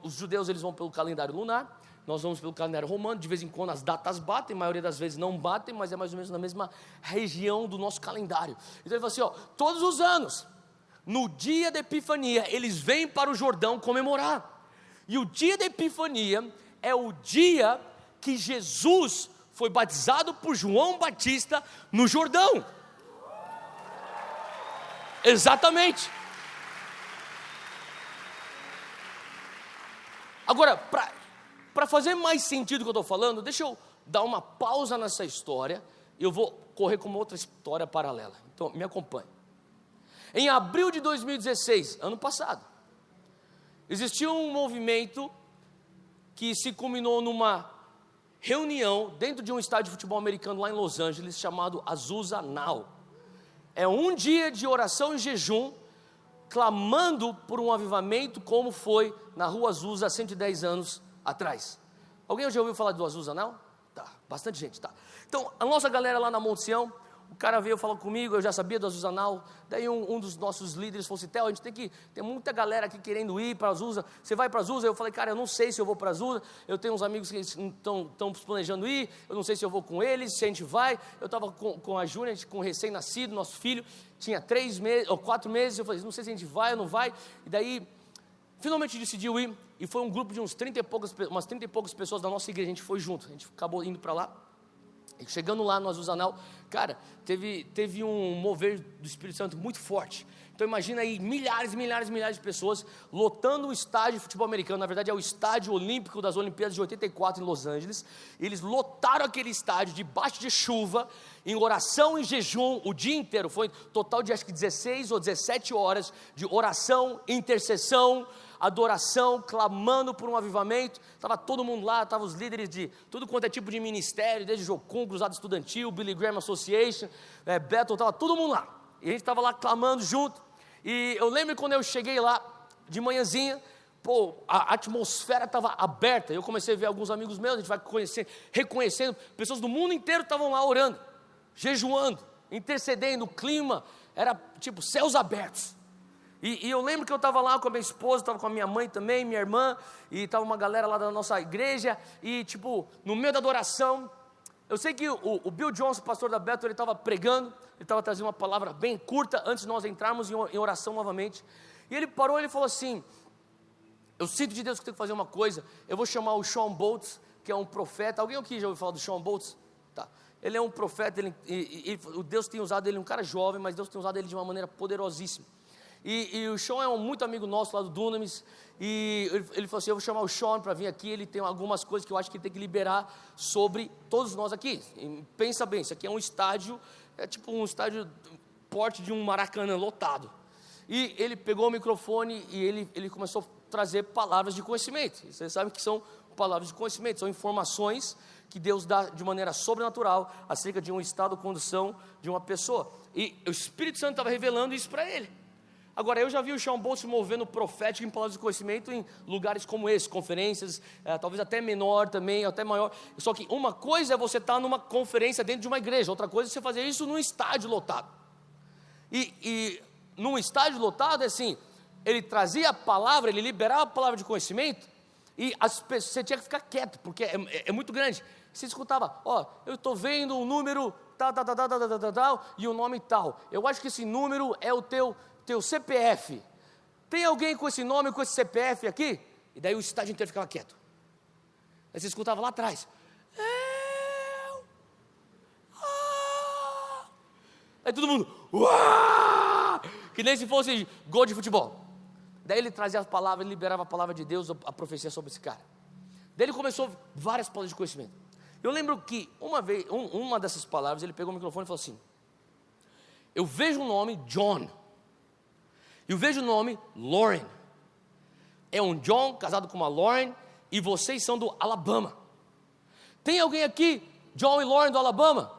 os judeus eles vão pelo calendário lunar, nós vamos pelo calendário romano, de vez em quando as datas batem, a maioria das vezes não batem, mas é mais ou menos na mesma região do nosso calendário. Então ele fala assim, todos os anos, no dia da Epifania, eles vêm para o Jordão comemorar. E o dia da Epifania é o dia que Jesus foi batizado por João Batista no Jordão. Exatamente. Agora, para fazer mais sentido o que eu estou falando, deixa eu dar uma pausa nessa história e eu vou correr com uma outra história paralela. Então, me acompanhe. Em abril de 2016, ano passado, existiu um movimento que se culminou numa reunião dentro de um estádio de futebol americano lá em Los Angeles, chamado Azusa Now. É um dia de oração e jejum, clamando por um avivamento, como foi na Rua Azusa há 110 anos atrás. Alguém já ouviu falar do Azusa Now? Tá, bastante gente, tá. Então, a nossa galera lá na Monte Sião, o cara veio falar comigo, eu já sabia do Azusa Now. Daí um dos nossos líderes falou assim: Theo, a gente tem muita galera aqui querendo ir para Azusa. Você vai para Azusa? Eu falei: cara, eu não sei se eu vou para Azusa. Eu tenho uns amigos que estão planejando ir. Eu não sei se eu vou com eles, se a gente vai. Eu estava com a Júlia, com o recém-nascido, nosso filho, tinha 3 meses ou 4 meses. Eu falei: não sei se a gente vai ou não vai. E daí, finalmente decidiu ir. E foi um grupo de umas 30 e poucas pessoas da nossa igreja. A gente foi junto, a gente acabou indo para lá. E chegando lá no Azusa Now, cara, teve um mover do Espírito Santo muito forte. Então imagina aí milhares de pessoas lotando o estádio de futebol americano. Na verdade é o estádio olímpico das Olimpíadas de 84 em Los Angeles. Eles lotaram aquele estádio debaixo de chuva, em oração e jejum o dia inteiro. Foi um total de acho que 16 ou 17 horas de oração, intercessão, adoração, clamando por um avivamento. Estava todo mundo lá, estavam os líderes de tudo quanto é tipo de ministério, desde Jocum, Cruzado Estudantil, Billy Graham Association, Bethel, estava todo mundo lá. E a gente estava lá clamando junto. E eu lembro quando eu cheguei lá, de manhãzinha, a atmosfera estava aberta. Eu comecei a ver alguns amigos meus, a gente vai reconhecendo, pessoas do mundo inteiro estavam lá orando, jejuando, intercedendo, o clima era tipo céus abertos. E eu lembro que eu estava lá com a minha esposa, estava com a minha mãe também, minha irmã, e estava uma galera lá da nossa igreja, e tipo, no meio da adoração, eu sei que o Bill Johnson, pastor da Bethel, ele estava pregando, ele estava trazendo uma palavra bem curta, antes de nós entrarmos em oração novamente, e ele parou e ele falou assim: eu sinto de Deus que eu tenho que fazer uma coisa, eu vou chamar o Shawn Bolz, que é um profeta. Alguém aqui já ouviu falar do Shawn Bolz? Tá. Ele é um profeta, o Deus tem usado ele, um cara jovem, mas Deus tem usado ele de uma maneira poderosíssima. E o Sean é muito amigo nosso lá do Dunamis, e ele falou assim: eu vou chamar o Sean para vir aqui, ele tem algumas coisas que eu acho que ele tem que liberar sobre todos nós aqui. E pensa bem, isso aqui é um estádio, é tipo um estádio porte de um Maracanã lotado. E ele pegou o microfone e ele começou a trazer palavras de conhecimento. E vocês sabem que são palavras de conhecimento, são informações que Deus dá de maneira sobrenatural acerca de um estado de condução de uma pessoa. E o Espírito Santo estava revelando isso para ele. Agora, eu já vi o Shawn Bolz se movendo profético em palavras de conhecimento em lugares como esse, conferências, talvez até menor também, até maior. Só que uma coisa é você estar numa conferência dentro de uma igreja, outra coisa é você fazer isso num estádio lotado. E num estádio lotado é assim, ele trazia a palavra, ele liberava a palavra de conhecimento, e você tinha que ficar quieto, porque é muito grande. Você escutava: eu estou vendo um número tal, e o nome tal. Eu acho que esse número é o teu CPF. Tem alguém com esse nome, com esse CPF aqui? E daí o estádio inteiro ficava quieto. Aí você escutava lá atrás: aí todo mundo: uau! Que nem se fosse gol de futebol. Daí ele trazia as palavras, ele liberava a palavra de Deus, a profecia sobre esse cara. Daí ele começou várias palavras de conhecimento. Eu lembro que uma vez, uma dessas palavras, ele pegou o microfone e falou assim: eu vejo o nome John, eu vejo o nome Lauren. É um John casado com uma Lauren, e vocês são do Alabama. Tem alguém aqui, John e Lauren do Alabama?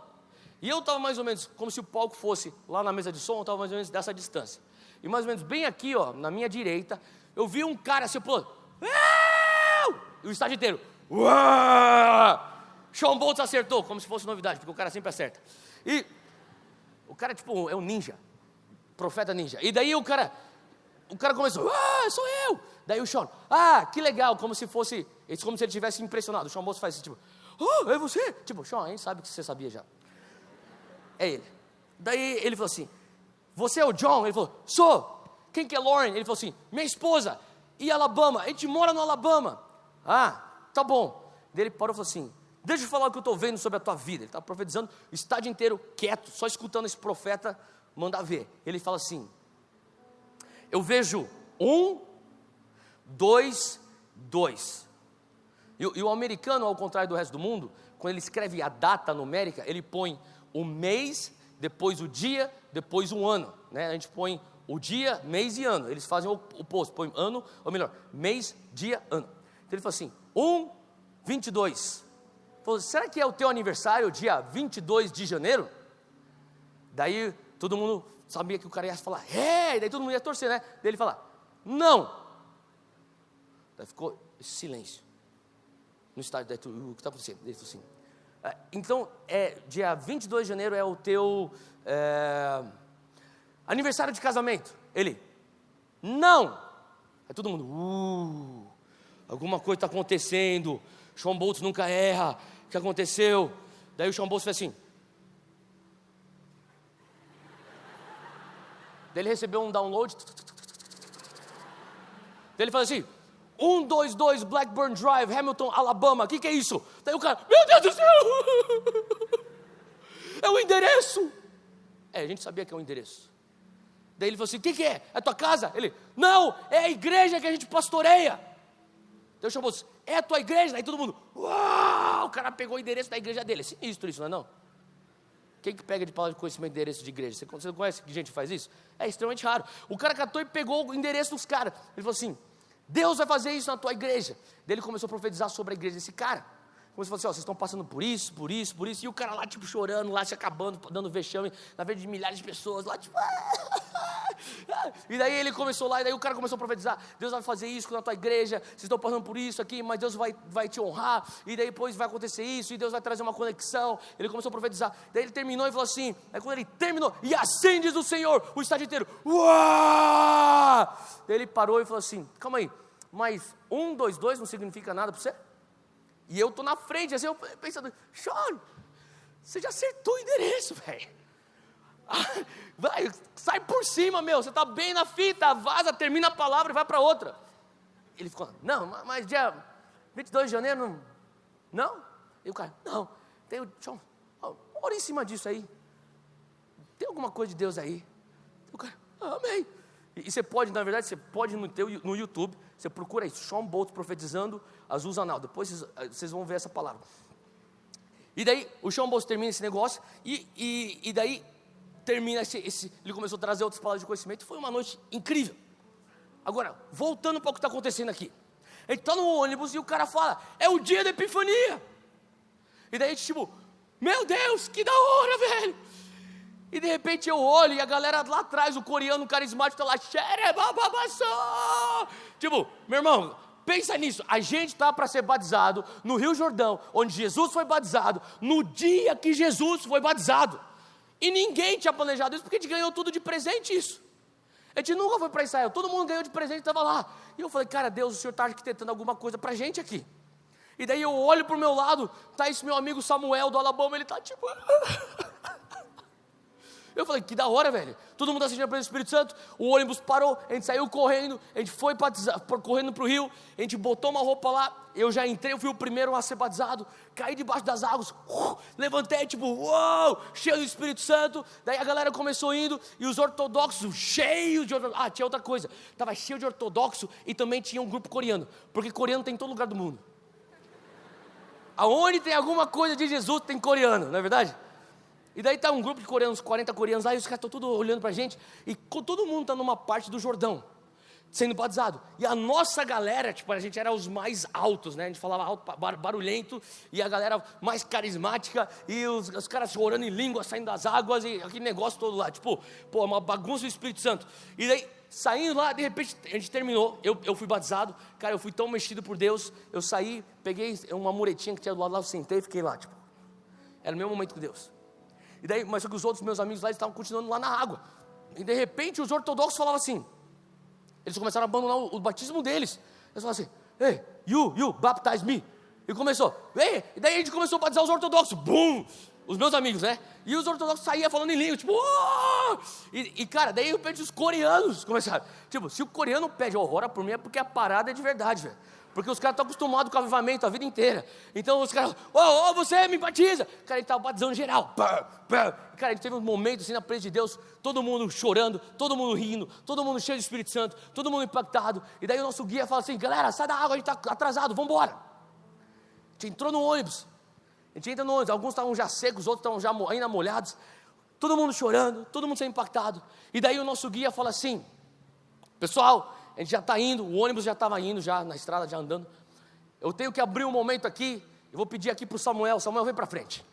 E eu estava mais ou menos, como se o palco fosse lá na mesa de som, eu estava mais ou menos dessa distância. E mais ou menos bem aqui, na minha direita, eu vi um cara assim, e o estádio inteiro: Shawn Bolz acertou, como se fosse novidade, porque o cara sempre acerta. E o cara tipo é um ninja, profeta ninja. E daí o cara começou: sou eu. Daí o Shawn: que legal, como se ele tivesse impressionado. O Shawn Bolz faz assim, tipo: é você? Tipo: Shawn, a gente sabe que você sabia já. É ele. Daí ele falou assim: você é o John? Ele falou: sou. Quem que é Lauren? Ele falou assim: minha esposa. E Alabama? A gente mora no Alabama. Ah, tá bom. Daí ele parou e falou assim, deixa eu falar o que eu estou vendo sobre a tua vida. Ele estava profetizando, o estádio inteiro quieto, só escutando esse profeta mandar ver. Ele fala assim, eu vejo 1, 2, 2. E o americano, ao contrário do resto do mundo, quando ele escreve a data numérica, ele põe o mês, depois o dia, depois o ano, né? A gente põe o dia, mês e ano. Eles fazem o oposto, põe ano, ou melhor, mês, dia, ano. Então ele falou assim, 1, 22. Falou, será que é o teu aniversário, dia 22 de janeiro? Daí todo mundo sabia que o cara ia falar, e daí todo mundo ia torcer, né? Daí ele fala, não. Daí ficou silêncio no estádio. Daí o que está acontecendo? Ele falou assim, então, dia 22 de janeiro é o teu aniversário de casamento. Ele, não. Aí todo mundo, alguma coisa está acontecendo. Shawn Bolz nunca erra. O que aconteceu? Daí o Shawn Bolz fez assim. Daí ele recebeu um download. Daí ele falou assim, 122 Blackburn Drive, Hamilton, Alabama. O que é isso? Daí o cara, meu Deus do céu! É o endereço. A gente sabia que é o endereço. Daí ele falou assim, o que é? É a tua casa? Ele, não, é a igreja que a gente pastoreia. Daí o Shawn Bolz, é a tua igreja? Daí todo mundo, uau! O cara pegou o endereço da igreja dele. É sinistro isso, não é não? Quem que pega de palavra de conhecimento de endereço de igreja? Você não conhece que gente faz isso? É extremamente raro. O cara catou e pegou o endereço dos caras. Ele falou assim, Deus vai fazer isso na tua igreja. Daí ele começou a profetizar sobre a igreja desse cara. Começou a falar assim, vocês estão passando por isso. E o cara lá, tipo, chorando, lá se acabando, dando vexame, na frente de milhares de pessoas, lá, tipo... E daí ele começou lá, e daí o cara começou a profetizar, Deus vai fazer isso na tua igreja, vocês estão passando por isso aqui, mas Deus vai te honrar, e daí depois vai acontecer isso, e Deus vai trazer uma conexão. Ele começou a profetizar, daí ele terminou e falou assim, aí quando ele terminou, e assim diz o Senhor, o estádio inteiro, uau! Daí ele parou e falou assim, calma aí, mas 1, 2, 2 não significa nada para você? E eu estou na frente, assim, eu pensando, Shawn, você já acertou o endereço, velho. Vai, sai por cima, meu, você está bem na fita, vaza, termina a palavra e vai para outra. Ele ficou, não, mas dia 22 de janeiro, não? E o cara, não, tem o Shawn, ora em cima disso aí, tem alguma coisa de Deus aí? E o cara, amém. E você pode, na verdade, você pode no YouTube, você procura isso, Shawn Bolz profetizando Azul Anal, depois vocês vão ver essa palavra. E daí, o Shawn Bolz termina esse negócio, e daí, termina ele começou a trazer outras palavras de conhecimento, foi uma noite incrível. Agora, voltando para o que está acontecendo aqui, a gente está no ônibus e o cara fala, é o dia da Epifania, e daí a gente tipo, meu Deus, que da hora, velho, e de repente eu olho e a galera lá atrás, o coreano carismático está lá, tipo, meu irmão, pensa nisso, a gente está para ser batizado no Rio Jordão, onde Jesus foi batizado, no dia que Jesus foi batizado. E ninguém tinha planejado isso, porque a gente ganhou tudo de presente isso. A gente nunca foi para Israel, todo mundo ganhou de presente e estava lá. E eu falei, cara, Deus, o Senhor está arquitetando alguma coisa para a gente aqui. E daí eu olho para o meu lado, está esse meu amigo Samuel do Alabama, ele está tipo... Eu falei, que da hora, velho. Todo mundo assistindo pelo Espírito Santo, o ônibus parou, a gente saiu correndo, a gente foi correndo para o rio, a gente botou uma roupa lá, eu já entrei, eu fui o primeiro a ser batizado, caí debaixo das águas, levantei, tipo, uou, cheio do Espírito Santo. Daí a galera começou indo, e os ortodoxos cheios de ortodoxo. Tinha outra coisa, estava cheio de ortodoxo, e também tinha um grupo coreano, porque coreano tem em todo lugar do mundo. Aonde tem alguma coisa de Jesus, tem coreano, não é verdade? E daí está um grupo de coreanos, 40 coreanos lá, e os caras estão todos olhando para a gente, e todo mundo está numa parte do Jordão, sendo batizado. E a nossa galera, tipo, a gente era os mais altos, né? A gente falava alto, barulhento, e a galera mais carismática, e os caras chorando em língua, saindo das águas, e aquele negócio todo lá, tipo, pô, uma bagunça do Espírito Santo. E daí, saindo lá, de repente, a gente terminou, eu fui batizado, cara, eu fui tão mexido por Deus, eu saí, peguei uma muretinha que tinha do lado lá, eu sentei e fiquei lá, tipo, era o meu momento com Deus. E daí, mas só que os outros meus amigos lá estavam continuando lá na água. E de repente os ortodoxos falavam assim, eles começaram a abandonar o batismo deles. Eles falavam assim, hey, you, baptize me. E começou, hey, e daí a gente começou a batizar os ortodoxos, bum! Os meus amigos, né? E os ortodoxos saíam falando em língua, tipo, oh! Cara, daí eu repente os coreanos começaram. Tipo, se o coreano pede, ora por mim, é porque a parada é de verdade, velho. Porque os caras estão acostumados com avivamento a vida inteira. Então os caras, você me batiza. Cara, ele estava batizando geral. Cara, ele teve um momento assim na presença de Deus, todo mundo chorando, todo mundo rindo, todo mundo cheio do Espírito Santo, todo mundo impactado. E daí o nosso guia fala assim, galera, sai da água, a gente está atrasado, vamos embora. A gente entrou no ônibus. A gente entra no ônibus, alguns estavam já secos, outros estavam já ainda molhados. Todo mundo chorando, todo mundo sendo impactado. E daí o nosso guia fala assim, pessoal, a gente já está indo, o ônibus já estava indo, já na estrada, já andando. Eu tenho que abrir um momento aqui, eu vou pedir aqui para o Samuel, Samuel vem para frente.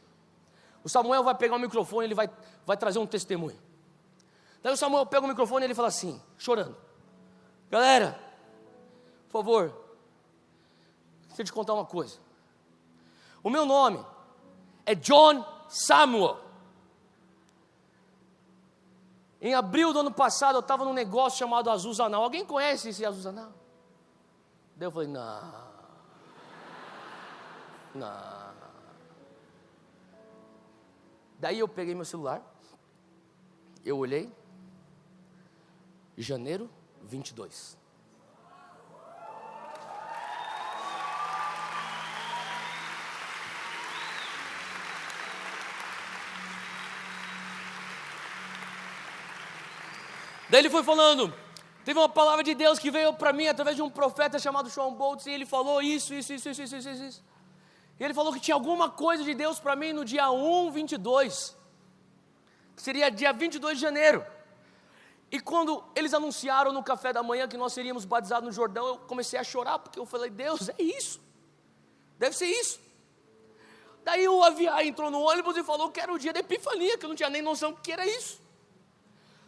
O Samuel vai pegar o microfone, ele vai trazer um testemunho. Daí o Samuel pega o microfone e ele fala assim, chorando. Galera, por favor, deixa eu te contar uma coisa. O meu nome é John Samuel. Em abril do ano passado eu estava num negócio chamado Azuzanal. Alguém conhece esse Azuzanal? Daí eu falei, não. Daí eu peguei meu celular, eu olhei, janeiro 22. Daí ele foi falando, teve uma palavra de Deus que veio para mim através de um profeta chamado Sean Boltz, e ele falou isso. E ele falou que tinha alguma coisa de Deus para mim no dia 1/22, que seria dia 22 de janeiro. E quando eles anunciaram no café da manhã que nós seríamos batizados no Jordão, eu comecei a chorar, porque eu falei, Deus, é isso, deve ser isso. Daí o Aviar entrou no ônibus e falou que era o dia da Epifania, que eu não tinha nem noção que era isso.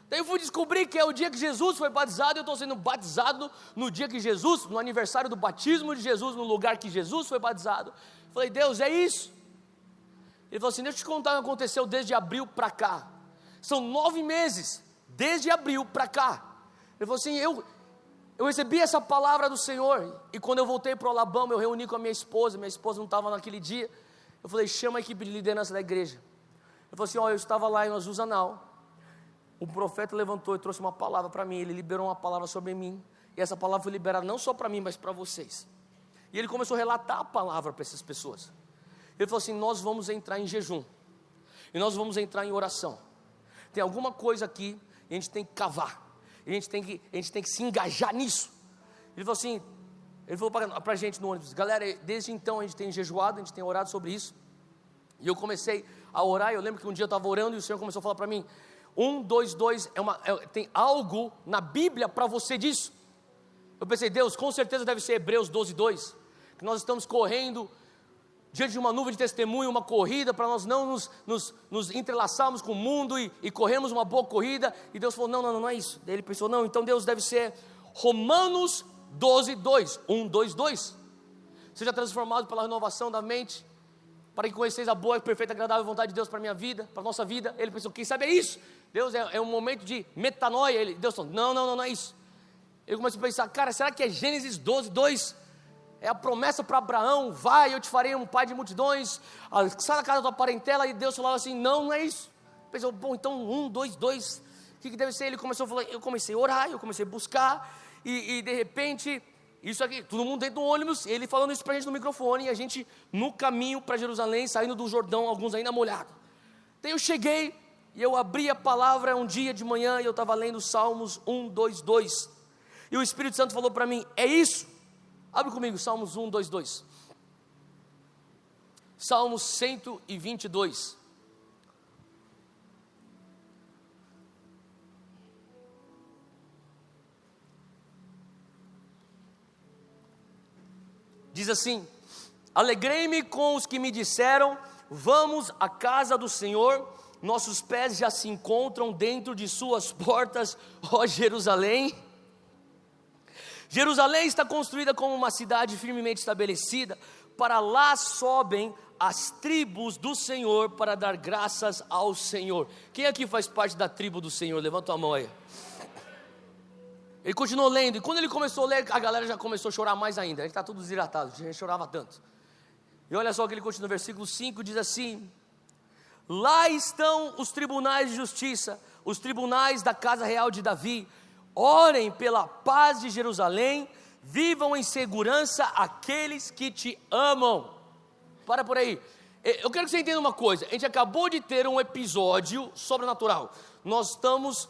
Daí eu fui descobrir que é o dia que Jesus foi batizado, eu estou sendo batizado no dia que Jesus, no aniversário do batismo de Jesus, no lugar que Jesus foi batizado. Falei, Deus, é isso? Ele falou assim, deixa eu te contar o que aconteceu desde abril para cá. São 9 meses, desde abril para cá. Ele falou assim, eu recebi essa palavra do Senhor, e quando eu voltei para o Alabama, eu reuni com a minha esposa não estava naquele dia. Eu falei, chama a equipe de liderança da igreja. Ele falou assim, eu estava lá em Azuzanal. O profeta levantou e trouxe uma palavra para mim, ele liberou uma palavra sobre mim, e essa palavra foi liberada não só para mim, mas para vocês. E ele começou a relatar a palavra para essas pessoas. Ele falou assim, nós vamos entrar em jejum, e nós vamos entrar em oração. Tem alguma coisa aqui, e a gente tem que cavar, e a gente tem que se engajar nisso. Ele falou assim, ele falou para a gente no ônibus, galera, desde então a gente tem jejuado, a gente tem orado sobre isso. E eu comecei a orar, eu lembro que um dia eu estava orando, e o Senhor começou a falar para mim, 1, 2, 2, tem algo na Bíblia para você disso. Eu pensei, Deus, com certeza deve ser Hebreus 12, 2, que nós estamos correndo diante de uma nuvem de testemunho, uma corrida, para nós não nos entrelaçarmos com o mundo e corrermos uma boa corrida. E Deus falou, não é isso. Daí ele pensou, não, então Deus deve ser Romanos 12, 2, 1, 2, 2. Seja transformado pela renovação da mente, para que conheceis a boa, perfeita e agradável vontade de Deus para a minha vida, para a nossa vida. Ele pensou, quem sabe é isso? Deus é um momento de metanoia. Deus falou, não é isso. Ele começou a pensar, cara, será que é Gênesis 12, 2? É a promessa para Abraão, vai, eu te farei um pai de multidões, sai da casa da tua parentela. E Deus falava assim, não é isso. Pensou, bom, então 1, 2, 2, o que deve ser? Ele começou a falar, eu comecei a orar, eu comecei a buscar, e de repente, isso aqui, todo mundo dentro do ônibus, ele falando isso para a gente no microfone, e a gente no caminho para Jerusalém, saindo do Jordão, alguns ainda molhados. Daí eu cheguei, e eu abri a palavra um dia de manhã, e eu estava lendo Salmos 1, 2, 2, e o Espírito Santo falou para mim, é isso? Abre comigo, Salmos 1, 2, 2. Salmos 122. Diz assim, alegrei-me com os que me disseram, vamos à casa do Senhor, nossos pés já se encontram dentro de suas portas, ó Jerusalém. Jerusalém está construída como uma cidade firmemente estabelecida, para lá sobem as tribos do Senhor para dar graças ao Senhor. Quem aqui faz parte da tribo do Senhor? Levanta a mão aí. Ele continuou lendo, e quando ele começou a ler, a galera já começou a chorar mais ainda. A gente está tudo desidratado, a gente chorava tanto. E olha só que ele continua no versículo 5, diz assim, Lá estão os tribunais de justiça, os tribunais da casa real de Davi. Orem pela paz de Jerusalém, vivam em segurança aqueles que te amam. Para por aí. Eu quero que você entenda uma coisa. A gente acabou de ter um episódio sobrenatural. Nós estamos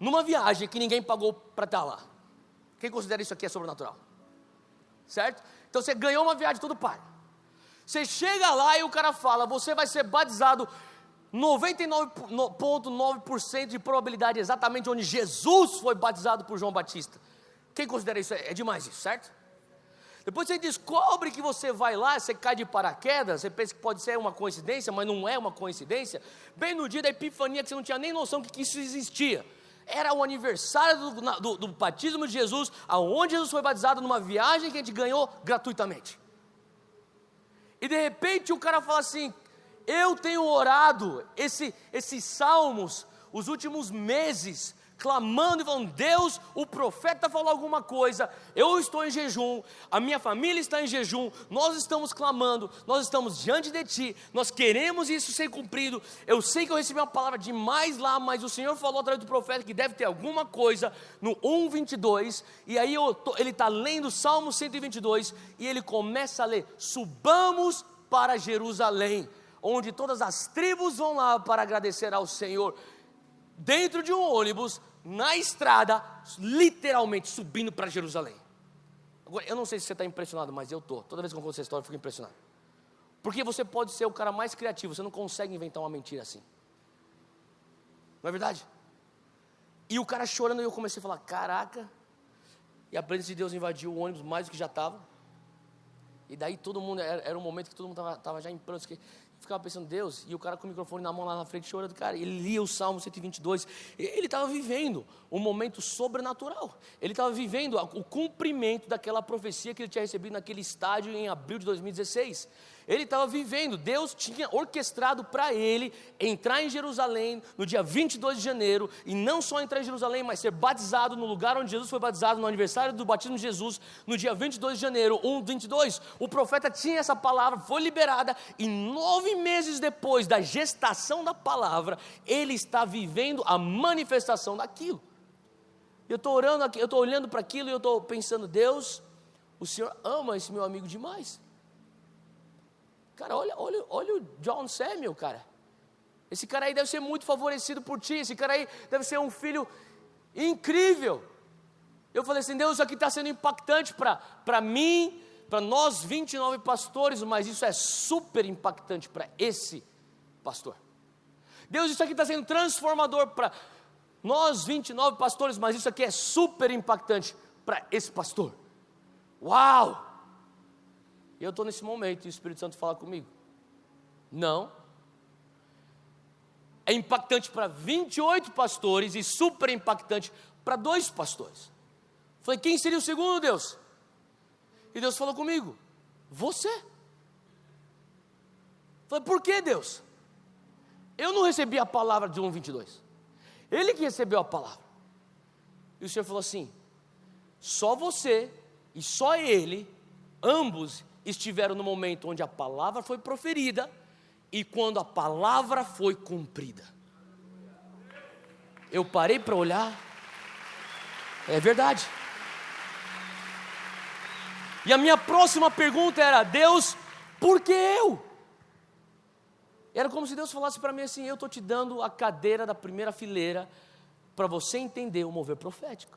numa viagem que ninguém pagou para estar lá. Quem considera isso aqui é sobrenatural? Certo? Então você ganhou uma viagem, tudo pago. Você chega lá e o cara fala, você vai ser batizado 99,9% de probabilidade exatamente onde Jesus foi batizado por João Batista. Quem considera isso? É demais isso, certo? Depois você descobre que você vai lá, você cai de paraquedas, você pensa que pode ser uma coincidência, mas não é uma coincidência. Bem no dia da epifania, que você não tinha nem noção que isso existia. Era o aniversário do batismo de Jesus, aonde Jesus foi batizado, numa viagem que a gente ganhou gratuitamente. E de repente o cara fala assim, eu tenho orado esses salmos, os últimos meses, clamando e falando, Deus, o profeta falou alguma coisa, eu estou em jejum, a minha família está em jejum, nós estamos clamando, nós estamos diante de Ti, nós queremos isso ser cumprido, eu sei que eu recebi uma palavra demais lá, mas o Senhor falou através do profeta que deve ter alguma coisa no 1:22, e aí ele está lendo o Salmo 122, e ele começa a ler, subamos para Jerusalém, onde todas as tribos vão lá para agradecer ao Senhor, dentro de um ônibus, na estrada, literalmente subindo para Jerusalém. Agora, eu não sei se você está impressionado, mas eu estou. Toda vez que eu conto essa história, eu fico impressionado. Porque você pode ser o cara mais criativo, você não consegue inventar uma mentira assim. Não é verdade? E o cara chorando, e eu comecei a falar, caraca. E a presença de Deus invadiu o ônibus mais do que já estava. E daí todo mundo, era um momento que todo mundo estava já em prantos, que ficava pensando, Deus, e o cara com o microfone na mão lá na frente chorando, cara, ele lia o Salmo 122, ele estava vivendo um momento sobrenatural, ele estava vivendo o cumprimento daquela profecia que ele tinha recebido naquele estádio em abril de 2016, ele estava vivendo, Deus tinha orquestrado para ele entrar em Jerusalém no dia 22 de janeiro, e não só entrar em Jerusalém, mas ser batizado no lugar onde Jesus foi batizado, no aniversário do batismo de Jesus, no dia 22 de janeiro, 1:22, o profeta tinha essa palavra, foi liberada, e 9 meses depois da gestação da palavra, ele está vivendo a manifestação daquilo. Eu estou orando aqui, eu estou olhando para aquilo e eu estou pensando, Deus, o Senhor ama esse meu amigo demais. Cara, olha o John Samuel, cara. Esse cara aí deve ser muito favorecido por ti, esse cara aí deve ser um filho incrível. Eu falei assim, Deus, isso aqui está sendo impactante para mim, para nós 29 pastores, mas isso é super impactante para esse pastor. Deus, isso aqui está sendo transformador para nós 29 pastores, mas isso aqui é super impactante para esse pastor. Uau! E eu estou nesse momento e o Espírito Santo fala comigo. Não. É impactante para 28 pastores e super impactante para 2 pastores. Falei, quem seria o segundo, Deus? E Deus falou comigo, você. Falei, por que, Deus? Eu não recebi a palavra de 1:22. Ele que recebeu a palavra. E o Senhor falou assim, só você e só ele, ambos estiveram no momento onde a palavra foi proferida e quando a palavra foi cumprida. Eu parei para olhar, é verdade. E a minha próxima pergunta era, Deus, por que eu? Era como se Deus falasse para mim assim, eu estou te dando a cadeira da primeira fileira para você entender o mover profético.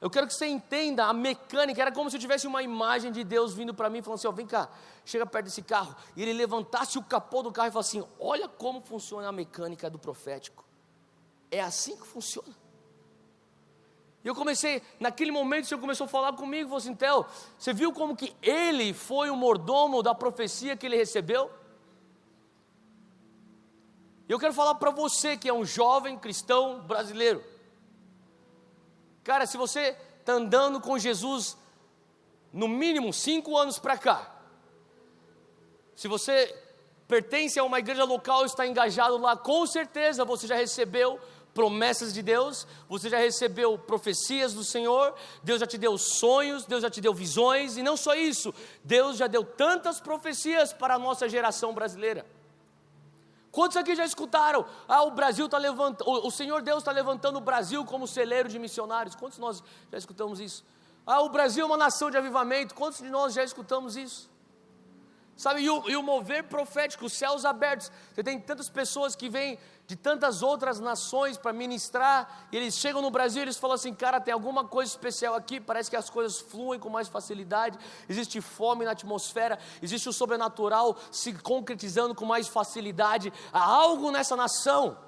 Eu quero que você entenda a mecânica, era como se eu tivesse uma imagem de Deus vindo para mim, falando assim, ó, vem cá, chega perto desse carro, e ele levantasse o capô do carro e falasse assim, olha como funciona a mecânica do profético, é assim que funciona. E eu comecei, naquele momento o Senhor começou a falar comigo, falou assim, Theo, você viu como que ele foi o mordomo da profecia que ele recebeu? E eu quero falar para você que é um jovem cristão brasileiro, cara, se você está andando com Jesus, no mínimo 5 anos para cá, se você pertence a uma igreja local e está engajado lá, com certeza você já recebeu promessas de Deus, você já recebeu profecias do Senhor, Deus já te deu sonhos, Deus já te deu visões, e não só isso, Deus já deu tantas profecias para a nossa geração brasileira. Quantos aqui já escutaram? O Brasil está levantando, o Senhor Deus está levantando o Brasil como celeiro de missionários. Quantos de nós já escutamos isso? O Brasil é uma nação de avivamento. Quantos de nós já escutamos isso? Sabe, e o mover profético, os céus abertos. Você tem tantas pessoas que vêm de tantas outras nações para ministrar, e eles chegam no Brasil e eles falam assim: cara, tem alguma coisa especial aqui, parece que as coisas fluem com mais facilidade, existe fome na atmosfera, existe o sobrenatural se concretizando com mais facilidade, há algo nessa nação.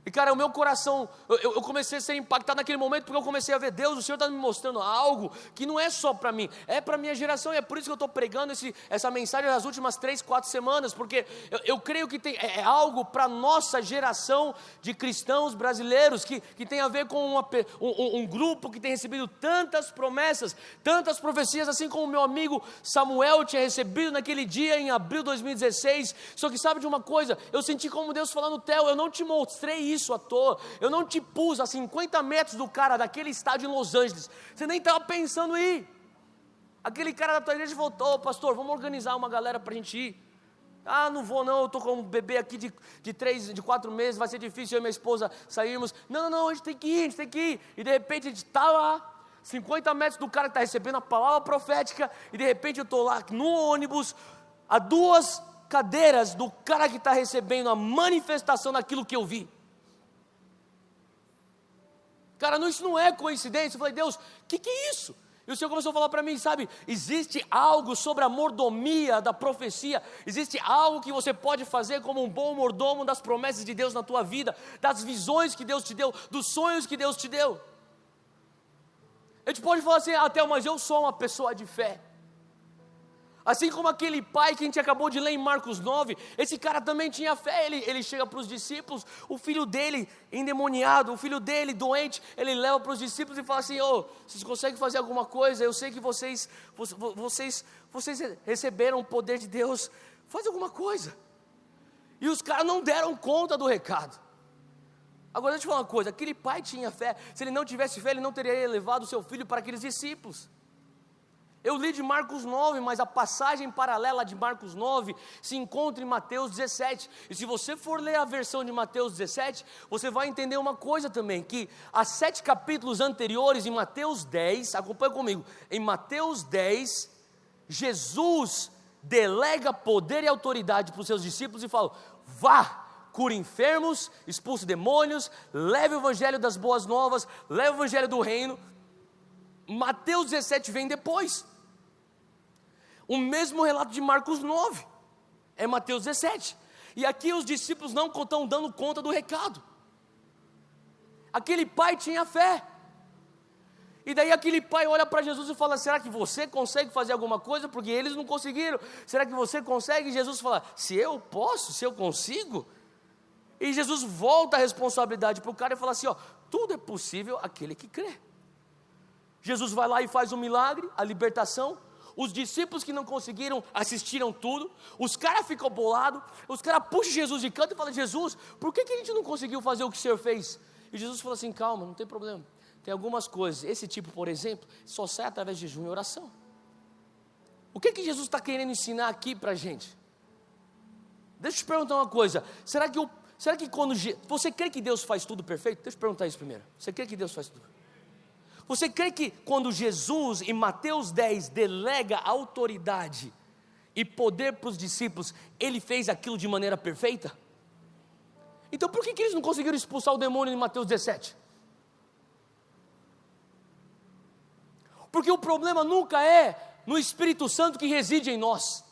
E cara, o meu coração, eu comecei a ser impactado naquele momento, porque eu comecei a ver: Deus, o Senhor está me mostrando algo que não é só para mim, é para a minha geração. E é por isso que eu estou pregando essa mensagem nas últimas 3, 4 semanas, porque eu creio que é algo para a nossa geração de cristãos brasileiros, que tem a ver com um grupo que tem recebido tantas promessas, tantas profecias, assim como o meu amigo Samuel tinha recebido naquele dia em abril de 2016. Só que sabe de uma coisa, eu senti como Deus falando: Theo, eu não te mostrei isso à toa, eu não te pus a 50 metros do cara daquele estádio em Los Angeles, você nem estava pensando em ir. Aquele cara da tua igreja voltou: pastor, vamos organizar uma galera para a gente ir. Não vou não, eu estou com um bebê aqui de 4 meses, vai ser difícil eu e minha esposa sairmos. Não, a gente tem que ir. E de repente a gente está lá, 50 metros do cara que está recebendo a palavra profética, e de repente eu estou lá no ônibus, a 2 cadeiras do cara que está recebendo a manifestação daquilo que eu vi. Cara, isso não é coincidência. Eu falei: Deus, o que é isso? E o Senhor começou a falar para mim: sabe, existe algo sobre a mordomia da profecia, existe algo que você pode fazer como um bom mordomo das promessas de Deus na tua vida, das visões que Deus te deu, dos sonhos que Deus te deu. A gente pode falar assim: Theo, mas eu sou uma pessoa de fé. Assim como aquele pai que a gente acabou de ler em Marcos 9, esse cara também tinha fé. Ele chega para os discípulos, o filho dele endemoniado, o filho dele doente, ele leva para os discípulos e fala assim: vocês conseguem fazer alguma coisa? Eu sei que vocês receberam o poder de Deus, faz alguma coisa. E os caras não deram conta do recado. Agora deixa eu te falar uma coisa, aquele pai tinha fé. Se ele não tivesse fé, ele não teria levado o seu filho para aqueles discípulos. Eu li de Marcos 9, mas a passagem paralela de Marcos 9 se encontra em Mateus 17. E se você for ler a versão de Mateus 17, você vai entender uma coisa também, que há 7 capítulos anteriores, em Mateus 10, acompanha comigo, em Mateus 10, Jesus delega poder e autoridade para os seus discípulos e fala: vá, cure enfermos, expulse demônios, leve o evangelho das boas novas, leve o evangelho do reino. Mateus 17 vem depois. O mesmo relato de Marcos 9 é Mateus 17. E aqui os discípulos não estão dando conta do recado. Aquele pai tinha fé. E daí aquele pai olha para Jesus e fala: será que você consegue fazer alguma coisa? Porque eles não conseguiram. Será que você consegue? E Jesus fala: se eu posso, se eu consigo. E Jesus volta a responsabilidade para o cara e fala assim: tudo é possível aquele que crê. Jesus vai lá e faz um milagre, a libertação. Os discípulos que não conseguiram assistiram tudo. Os caras ficam bolados. Os caras puxam Jesus de canto e falam: Jesus, por que a gente não conseguiu fazer o que o Senhor fez? E Jesus fala assim: calma, não tem problema. Tem algumas coisas, esse tipo, por exemplo, só sai através de jejum e oração. O que Jesus está querendo ensinar aqui para a gente? Deixa eu te perguntar uma coisa. Será que quando você crê que Deus faz tudo perfeito? Deixa eu te perguntar isso primeiro. Você crê que Deus faz tudo? Você crê que quando Jesus, em Mateus 10, delega autoridade e poder para os discípulos, Ele fez aquilo de maneira perfeita? Então por que eles não conseguiram expulsar o demônio em Mateus 17? Porque o problema nunca é no Espírito Santo que reside em nós.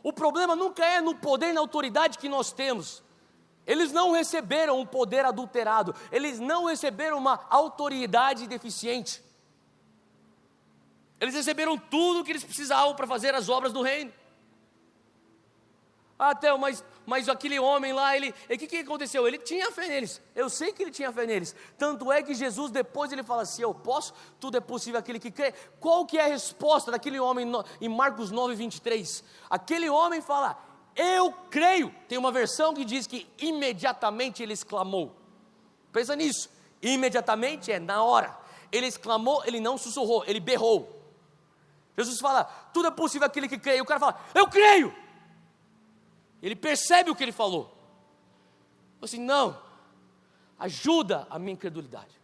O problema nunca é no poder e na autoridade que nós temos. Eles não receberam um poder adulterado, eles não receberam uma autoridade deficiente. Eles receberam tudo o que eles precisavam para fazer as obras do reino. Theo, mas aquele homem lá, o que aconteceu? Ele tinha fé neles, eu sei que ele tinha fé neles. Tanto é que Jesus depois ele fala assim: eu posso, tudo é possível aquele que crê. Qual que é a resposta daquele homem em Marcos 9, 23? Aquele homem fala: eu creio. Tem uma versão que diz que imediatamente ele exclamou. Pensa nisso, imediatamente é na hora. Ele exclamou, ele não sussurrou, ele berrou. Jesus fala: tudo é possível aquele que crê. E o cara fala: eu creio. Ele percebe o que ele falou. Assim, não, ajuda a minha incredulidade.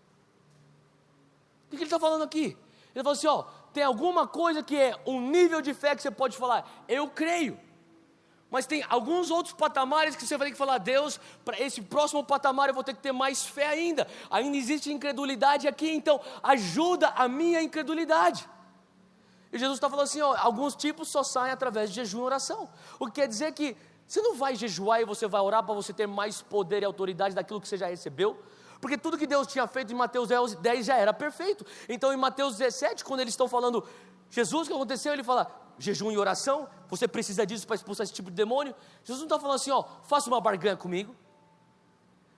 O que ele está falando aqui? Ele falou assim, ó, tem alguma coisa que é um nível de fé que você pode falar, eu creio. Mas tem alguns outros patamares que você vai ter que falar, Deus, para esse próximo patamar eu vou ter que ter mais fé ainda. Ainda existe incredulidade aqui, então ajuda a minha incredulidade. E Jesus está falando assim, ó, alguns tipos só saem através de jejum e oração. O que quer dizer que você não vai jejuar e você vai orar para você ter mais poder e autoridade daquilo que você já recebeu. Porque tudo que Deus tinha feito em Mateus 10 já era perfeito. Então em Mateus 17, quando eles estão falando, Jesus, o que aconteceu? Ele fala, jejum e oração, você precisa disso para expulsar esse tipo de demônio. Jesus não está falando assim, ó, faça uma barganha comigo.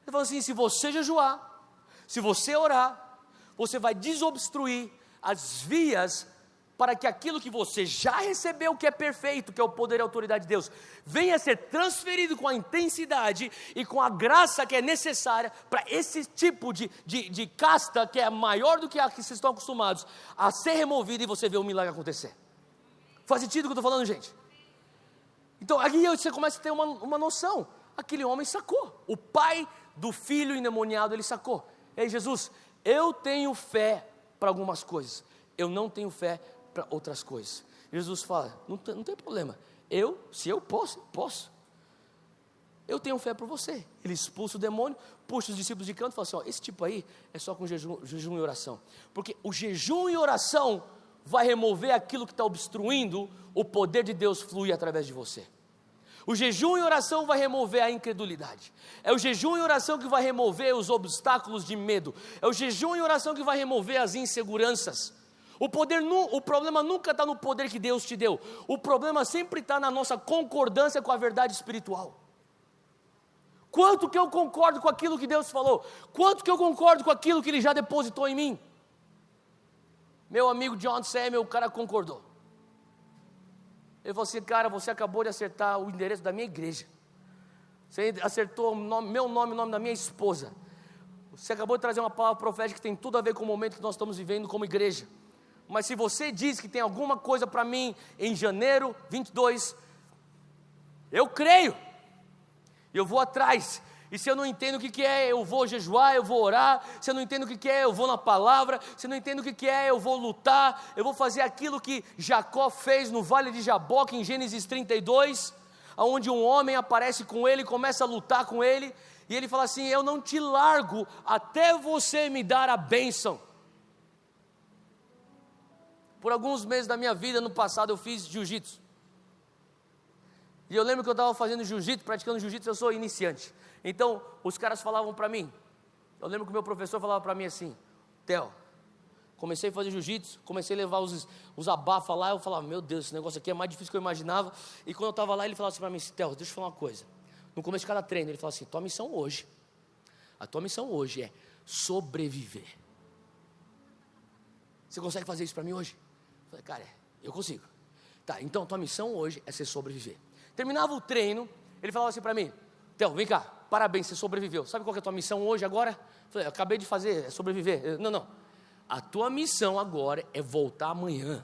Ele fala assim, se você jejuar, se você orar, você vai desobstruir as vias para que aquilo que você já recebeu, que é perfeito, que é o poder e a autoridade de Deus, venha a ser transferido com a intensidade e com a graça que é necessária para esse tipo de casta, que é maior do que a que vocês estão acostumados, a ser removido e você vê o milagre acontecer. Faz sentido o que eu estou falando, gente? Então, aqui você começa a ter uma noção. Aquele homem sacou. O pai do filho endemoniado, ele sacou. Ei, Jesus, eu tenho fé para algumas coisas. Eu não tenho fé para outras coisas. Jesus fala, não tem problema. Se eu posso. Eu tenho fé por você. Ele expulsa o demônio, puxa os discípulos de canto e fala assim, ó, esse tipo aí é só com jejum e oração. Porque o jejum e oração vai remover aquilo que está obstruindo o poder de Deus fluir através de você. O jejum e oração vai remover a incredulidade. É o jejum e oração que vai remover os obstáculos de medo. É o jejum e oração que vai remover as inseguranças. O problema nunca está no poder que Deus te deu. O problema sempre está na nossa concordância com a verdade espiritual. Quanto que eu concordo com aquilo que Deus falou? Quanto que eu concordo com aquilo que Ele já depositou em mim? Meu amigo John Samuel, o cara concordou. Ele falou assim, cara, você acabou de acertar o endereço da minha igreja. Você acertou meu nome, o nome da minha esposa. Você acabou de trazer uma palavra profética que tem tudo a ver com o momento que nós estamos vivendo como igreja. Mas se você diz que tem alguma coisa para mim em janeiro 22, eu creio. Eu vou atrás. E se eu não entendo o que é, eu vou jejuar, eu vou orar. Se eu não entendo o que é, eu vou na palavra. Se eu não entendo o que é, eu vou lutar. Eu vou fazer aquilo que Jacó fez no vale de Jaboque, em Gênesis 32, onde um homem aparece com ele, começa a lutar com ele. E ele fala assim, eu não te largo até você me dar a bênção. Por alguns meses da minha vida, no passado, eu fiz jiu-jitsu. E eu lembro que eu estava fazendo jiu-jitsu, praticando jiu-jitsu, eu sou iniciante. Então, os caras falavam para mim, eu lembro que o meu professor falava para mim assim, Theo, comecei a fazer jiu-jitsu, comecei a levar os abafas lá, eu falava, meu Deus, esse negócio aqui é mais difícil do que eu imaginava. E quando eu estava lá, ele falava assim para mim, Theo, deixa eu falar uma coisa. No começo de cada treino, ele falava assim, a tua missão hoje é sobreviver. Você consegue fazer isso para mim hoje? Eu falei, cara, eu consigo. Tá, então tua missão hoje é ser sobreviver. Terminava o treino, ele falava assim para mim, Theo, vem cá, parabéns, você sobreviveu. Sabe qual que é a tua missão hoje agora? Eu falei, eu acabei de fazer, é sobreviver. Não. A tua missão agora é voltar amanhã.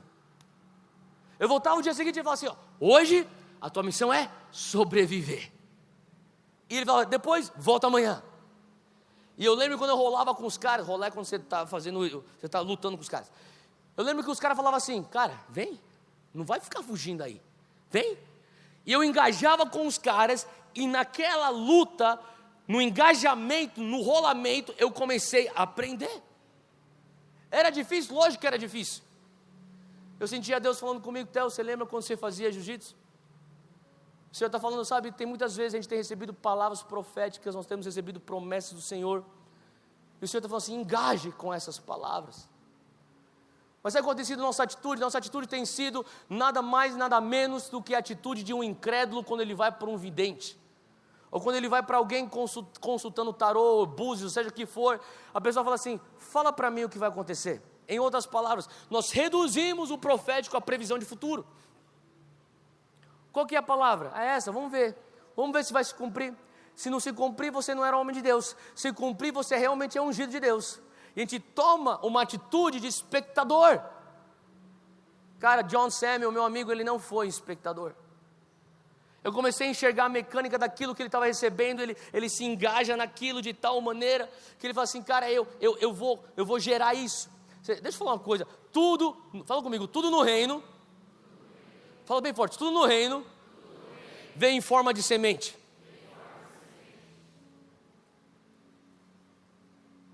Eu voltava no dia seguinte e falava assim, ó, hoje a tua missão é sobreviver. E ele falava, depois volta amanhã. E eu lembro quando eu rolava com os caras, rolar é quando você está lutando com os caras. Eu lembro que os caras falavam assim, cara, vem, não vai ficar fugindo aí, vem. E eu engajava com os caras, e naquela luta, no engajamento, no rolamento, eu comecei a aprender. Era difícil? Lógico que era difícil. Eu sentia Deus falando comigo, Theo, você lembra quando você fazia jiu-jitsu? O Senhor está falando, sabe, tem muitas vezes a gente tem recebido palavras proféticas, nós temos recebido promessas do Senhor, e o Senhor está falando assim, engaje com essas palavras. Mas tem acontecido nossa atitude tem sido nada mais, nada menos do que a atitude de um incrédulo quando ele vai para um vidente, ou quando ele vai para alguém consultando tarô, búzios, seja o que for, a pessoa fala assim, fala para mim o que vai acontecer. Em outras palavras, nós reduzimos o profético à previsão de futuro. Qual que é a palavra? É essa, vamos ver se vai se cumprir. Se não se cumprir, você não era homem de Deus. Se cumprir, você realmente é ungido de Deus. E a gente toma uma atitude de espectador. Cara, John Samuel, meu amigo, ele não foi espectador. Eu comecei a enxergar a mecânica daquilo que ele estava recebendo, ele se engaja naquilo de tal maneira, que ele fala assim, cara, eu vou gerar isso. Deixa eu falar uma coisa, fala comigo, tudo no reino, fala bem forte, tudo no reino, vem em forma de semente.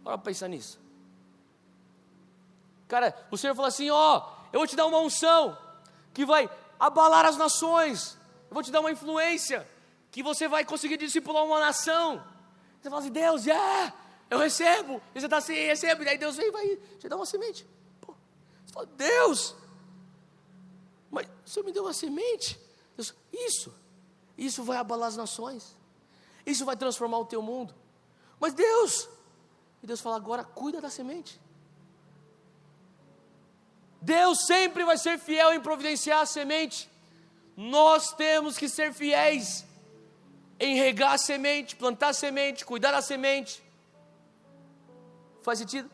Bora pensar nisso. Cara, o Senhor falou assim, eu vou te dar uma unção, que vai abalar as nações, eu vou te dar uma influência, que você vai conseguir discipular uma nação. Você fala assim, Deus, eu recebo, e você está assim, recebo, e daí Deus vem e vai te dar uma semente. Pô, você fala, Deus, mas o Senhor me deu uma semente? Deus, isso vai abalar as nações, isso vai transformar o teu mundo. Mas Deus, e Deus fala, agora cuida da semente. Deus sempre vai ser fiel em providenciar a semente. Nós temos que ser fiéis em regar a semente, plantar a semente, cuidar da semente. Faz sentido?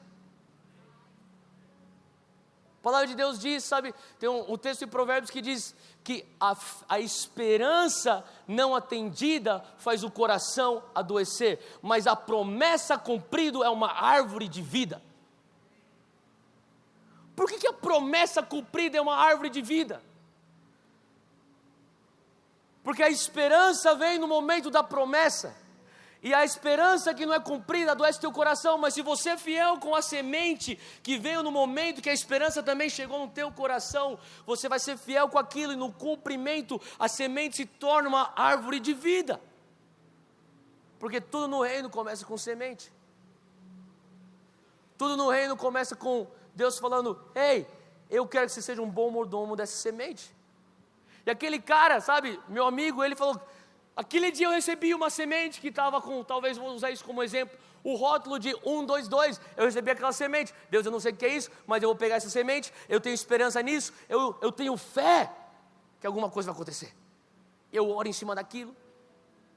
A palavra de Deus diz, sabe, tem um texto em Provérbios que diz que a esperança não atendida faz o coração adoecer, mas a promessa cumprida é uma árvore de vida. Por que a promessa cumprida é uma árvore de vida? Porque a esperança vem no momento da promessa, e a esperança que não é cumprida adoece teu coração, mas se você é fiel com a semente que veio no momento que a esperança também chegou no teu coração, você vai ser fiel com aquilo, e no cumprimento a semente se torna uma árvore de vida, porque tudo no reino começa com semente, tudo no reino começa com Deus falando, ei, eu quero que você seja um bom mordomo dessa semente. E aquele cara, sabe, meu amigo, ele falou, aquele dia eu recebi uma semente que estava com, talvez vou usar isso como exemplo, o rótulo de 122, eu recebi aquela semente, Deus, eu não sei o que é isso, mas eu vou pegar essa semente, eu tenho esperança nisso, eu tenho fé que alguma coisa vai acontecer. Eu oro em cima daquilo,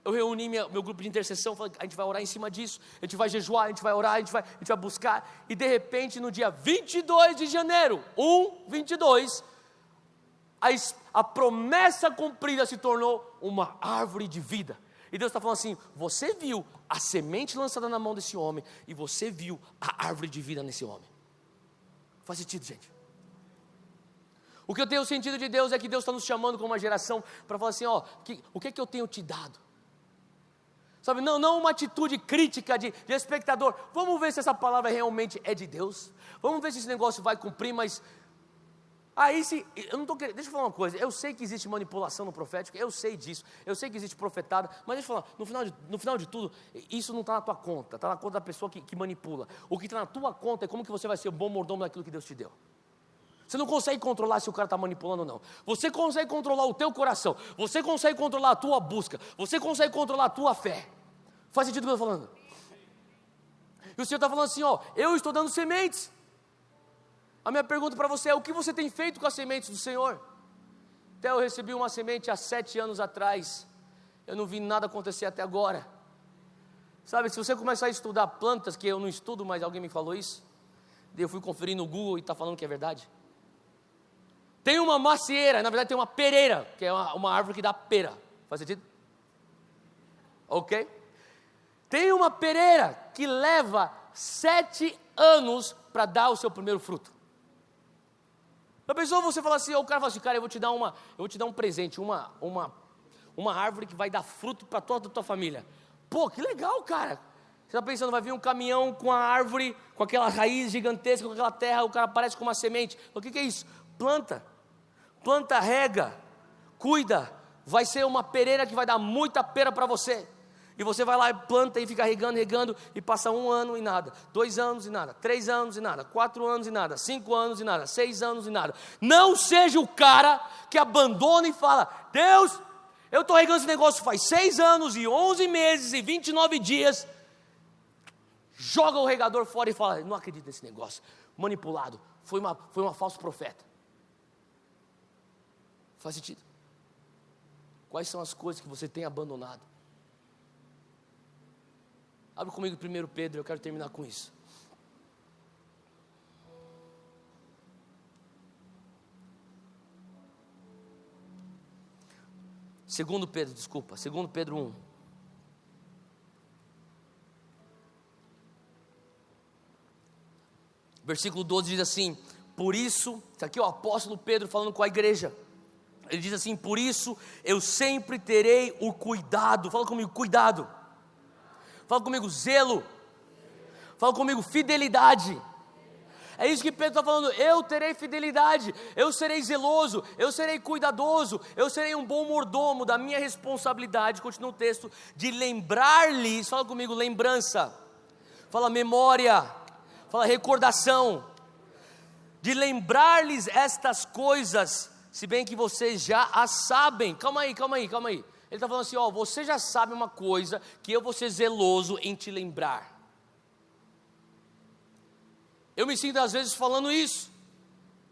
eu reuni meu grupo de intercessão, falei, a gente vai orar em cima disso, a gente vai jejuar, a gente vai orar, a gente vai buscar, e de repente no dia 22 de janeiro, 1/22, a promessa cumprida se tornou uma árvore de vida. E Deus está falando assim, você viu a semente lançada na mão desse homem, e você viu a árvore de vida nesse homem. Faz sentido, gente? O que eu tenho sentido de Deus é que Deus está nos chamando como uma geração, para falar assim, o que eu tenho te dado? Sabe, não uma atitude crítica de espectador, vamos ver se essa palavra realmente é de Deus, vamos ver se esse negócio vai cumprir, mas eu não estou querendo, deixa eu falar uma coisa, eu sei que existe manipulação no profético, eu sei disso, eu sei que existe profetada, mas deixa eu falar, no final de tudo, isso não está na tua conta, está na conta da pessoa que manipula. O que está na tua conta é como que você vai ser o bom mordomo daquilo que Deus te deu. Você não consegue controlar se o cara está manipulando ou não, você consegue controlar o teu coração, você consegue controlar a tua busca, você consegue controlar a tua fé. Faz sentido o que eu estou falando? E o Senhor está falando assim, eu estou dando sementes. A minha pergunta para você é, o que você tem feito com as sementes do Senhor? Até eu recebi uma semente há 7 anos atrás, eu não vi nada acontecer até agora. Sabe, se você começar a estudar plantas, que eu não estudo, mas alguém me falou isso, eu fui conferir no Google e está falando que é verdade. Tem uma macieira, na verdade tem uma pereira, que é uma árvore que dá pera. Faz sentido? Ok? Tem uma pereira que leva 7 anos para dar o seu primeiro fruto. A pessoa, você fala assim, o cara fala assim, cara, eu vou te dar um presente, uma árvore que vai dar fruto para toda a tua família. Pô, que legal, cara. Você está pensando, vai vir um caminhão com a árvore, com aquela raiz gigantesca, com aquela terra, o cara aparece com uma semente. O que é isso? Planta, rega, cuida, vai ser uma pereira que vai dar muita pera para você. E você vai lá e planta e fica regando, e passa 1 ano e nada, 2 anos e nada, 3 anos e nada, 4 anos e nada, 5 anos e nada, 6 anos e nada. Não seja o cara que abandona e fala, Deus, eu estou regando esse negócio faz 6 anos e 11 meses e 29 dias, joga o regador fora e fala, não acredito nesse negócio, manipulado, foi uma falso profeta. Faz sentido? Quais são as coisas que você tem abandonado? Abre comigo 1 Pedro, eu quero terminar com isso. 2 Pedro, desculpa, 2 Pedro 1. Versículo 12 diz assim: por isso, isso aqui é o apóstolo Pedro falando com a igreja. Ele diz assim: por isso eu sempre terei o cuidado. Fala comigo, cuidado. Fala comigo, zelo. Fala comigo, fidelidade. É isso que Pedro está falando. Eu terei fidelidade, eu serei zeloso, eu serei cuidadoso, eu serei um bom mordomo da minha responsabilidade. Continua o texto, de lembrar-lhes. Fala comigo, lembrança. Fala memória. Fala recordação. De lembrar-lhes estas coisas, se bem que vocês já as sabem. Calma aí. Ele está falando assim, você já sabe uma coisa, que eu vou ser zeloso em te lembrar. Eu me sinto às vezes falando isso.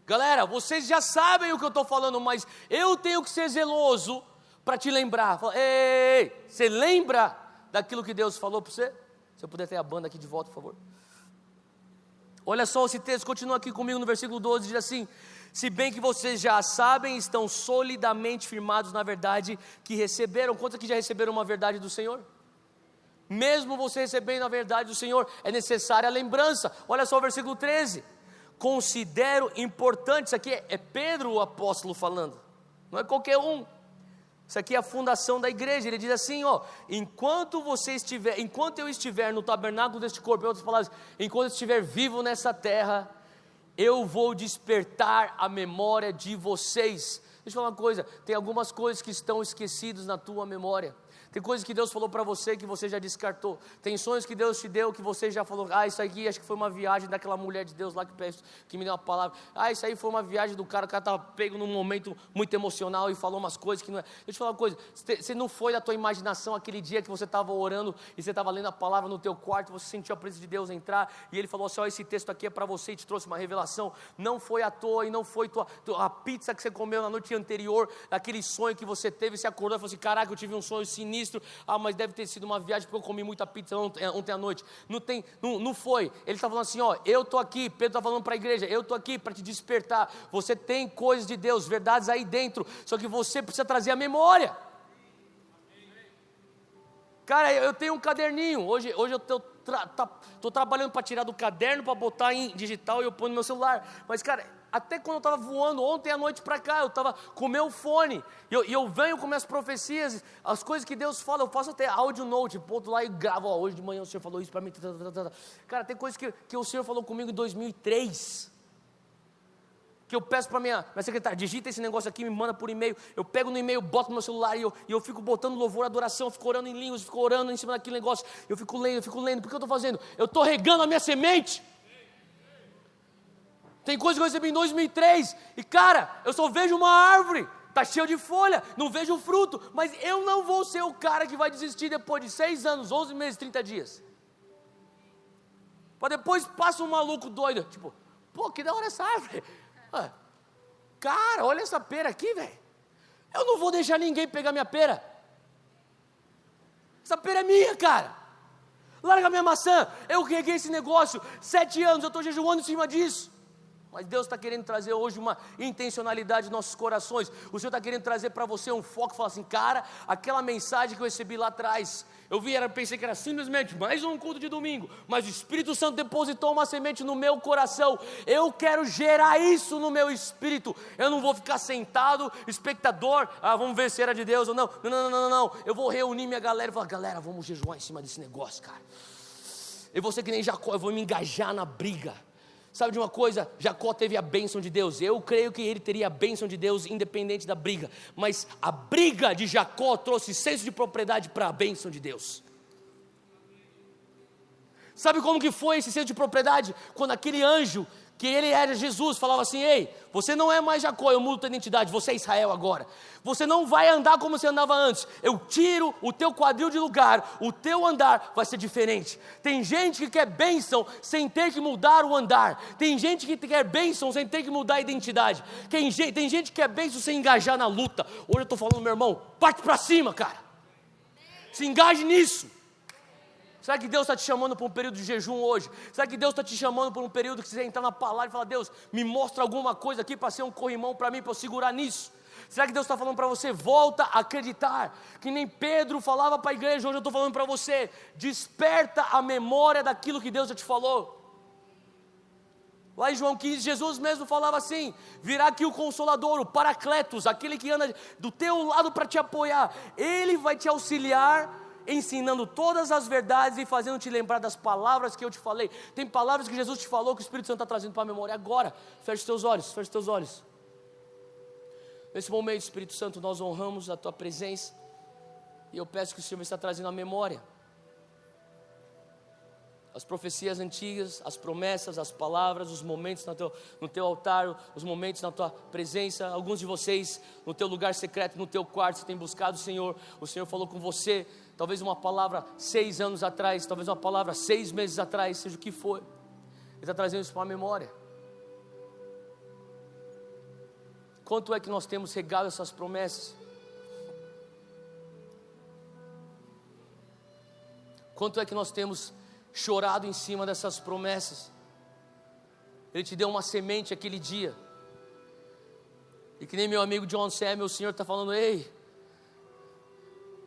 Galera, vocês já sabem o que eu estou falando, mas eu tenho que ser zeloso para te lembrar. Fala, ei, você lembra daquilo que Deus falou para você? Se eu puder ter a banda aqui de volta, por favor. Olha só esse texto, continua aqui comigo no versículo 12, diz assim: se bem que vocês já sabem, estão solidamente firmados na verdade que receberam. Quantos aqui já receberam uma verdade do Senhor? Mesmo você recebendo a verdade do Senhor, é necessária a lembrança. Olha só o versículo 13: considero importante. Isso aqui é Pedro o apóstolo falando, não é qualquer um. Isso aqui é a fundação da igreja. Ele diz assim, enquanto eu estiver no tabernáculo deste corpo, em outras palavras, enquanto eu estiver vivo nessa terra, eu vou despertar a memória de vocês. Deixa eu falar uma coisa, tem algumas coisas que estão esquecidas na tua memória. Tem coisas que Deus falou para você que você já descartou. Tem sonhos que Deus te deu que você já falou: isso aqui acho que foi uma viagem daquela mulher de Deus lá que me deu uma palavra. Isso aí foi uma viagem do cara estava pego num momento muito emocional e falou umas coisas que não é. Deixa eu falar uma coisa, você não foi da tua imaginação aquele dia que você estava orando e você estava lendo a palavra no teu quarto, você sentiu a presença de Deus entrar e Ele falou assim: esse texto aqui é para você e te trouxe uma revelação. Não foi à toa e não foi a pizza que você comeu na noite anterior, aquele sonho que você teve, você acordou e falou assim: caraca, eu tive um sonho sinistro. Mas deve ter sido uma viagem porque eu comi muita pizza ontem à noite. Não foi. Ele está falando assim, eu estou aqui. Pedro está falando para a igreja, eu estou aqui para te despertar. Você tem coisas de Deus, verdades aí dentro, só que você precisa trazer a memória. Cara, eu tenho um caderninho. Hoje eu estou trabalhando para tirar do caderno, para botar em digital e eu ponho no meu celular. Mas cara, até quando eu estava voando ontem à noite para cá, eu estava com o meu fone, e eu venho com minhas profecias, as coisas que Deus fala, eu faço até áudio note, boto lá e gravo, hoje de manhã o Senhor falou isso para mim, cara, tem coisas que o Senhor falou comigo em 2003, que eu peço para minha secretária, digita esse negócio aqui, me manda por e-mail, eu pego no e-mail, boto no meu celular, e eu fico botando louvor, adoração, eu fico orando em línguas, fico orando em cima daquele negócio, eu fico lendo, porque eu estou fazendo? Eu estou regando a minha semente. Tem coisa que eu recebi em 2003, e cara, eu só vejo uma árvore, está cheia de folha, não vejo fruto, mas eu não vou ser o cara que vai desistir depois de 6 anos, 11 meses, 30 dias. Para depois passa um maluco doido, tipo, que da hora essa árvore. Cara, olha essa pera aqui, velho. Eu não vou deixar ninguém pegar minha pera. Essa pera é minha, cara. Larga minha maçã. Eu reguei esse negócio, 7 anos, eu estou jejuando em cima disso. Mas Deus está querendo trazer hoje uma intencionalidade nos nossos corações. O Senhor está querendo trazer para você um foco, falar assim, cara, aquela mensagem que eu recebi lá atrás, pensei que era simplesmente mais um culto de domingo, mas o Espírito Santo depositou uma semente no meu coração, eu quero gerar isso no meu espírito, eu não vou ficar sentado, espectador, vamos ver se era de Deus ou não, eu vou reunir minha galera e falar, galera, vamos jejuar em cima desse negócio, cara, e você que nem Jacó, eu vou me engajar na briga. Sabe de uma coisa? Jacó teve a bênção de Deus. Eu creio que ele teria a bênção de Deus independente da briga. Mas a briga de Jacó trouxe senso de propriedade para a bênção de Deus. Sabe como que foi esse senso de propriedade? Quando aquele anjo, que ele era Jesus, falava assim, ei, você não é mais Jacó, eu mudo tua identidade, você é Israel agora. Você não vai andar como você andava antes, eu tiro o teu quadril de lugar, o teu andar vai ser diferente. Tem gente que quer bênção sem ter que mudar o andar. Tem gente que quer bênção sem ter que mudar a identidade. Tem gente que quer bênção sem engajar na luta. Hoje eu estou falando, meu irmão, parte para cima, cara. Se engaje nisso. Será que Deus está te chamando para um período de jejum hoje? Será que Deus está te chamando para um período que você entrar na palavra e falar: Deus, me mostra alguma coisa aqui para ser um corrimão para mim, para eu segurar nisso? Será que Deus está falando para você: volta a acreditar? Que nem Pedro falava para a igreja, hoje eu estou falando para você: desperta a memória daquilo que Deus já te falou. Lá em João 15, Jesus mesmo falava assim: virá aqui o Consolador, o Paracletos, aquele que anda do teu lado para te apoiar. Ele vai te auxiliar, ensinando todas as verdades e fazendo te lembrar das palavras que eu te falei. Tem palavras que Jesus te falou que o Espírito Santo está trazendo para a memória agora. Feche os teus olhos, feche os teus olhos. Nesse momento, Espírito Santo, nós honramos a tua presença, e eu peço que o Senhor me está trazendo a memória as profecias antigas, as promessas, as palavras, os momentos no teu altar, os momentos na tua presença. Alguns de vocês no teu lugar secreto, no teu quarto, você tem buscado o Senhor falou com você, talvez uma palavra 6 anos atrás, talvez uma palavra 6 meses atrás, seja o que for. Ele está trazendo isso para a memória. Quanto é que nós temos regado essas promessas? Quanto é que nós temos chorado em cima dessas promessas? Ele te deu uma semente aquele dia, e que nem meu amigo John Samuel, o Senhor está falando: ei,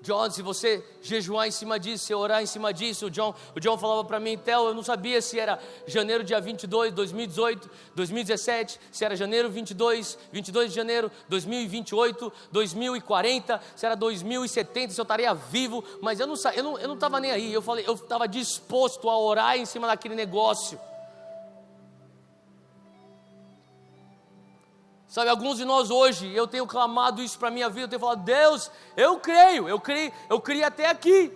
John, se você jejuar em cima disso, se orar em cima disso. O John falava para mim: Theo, eu não sabia se era janeiro dia 22, 2018, 2017, se era janeiro 22 de janeiro, 2028, 2040, se era 2070, se eu estaria vivo, mas eu não estava nem aí. Eu estava disposto a orar em cima daquele negócio. Sabe, alguns de nós hoje, eu tenho clamado isso para a minha vida, eu tenho falado: Deus, eu criei até aqui,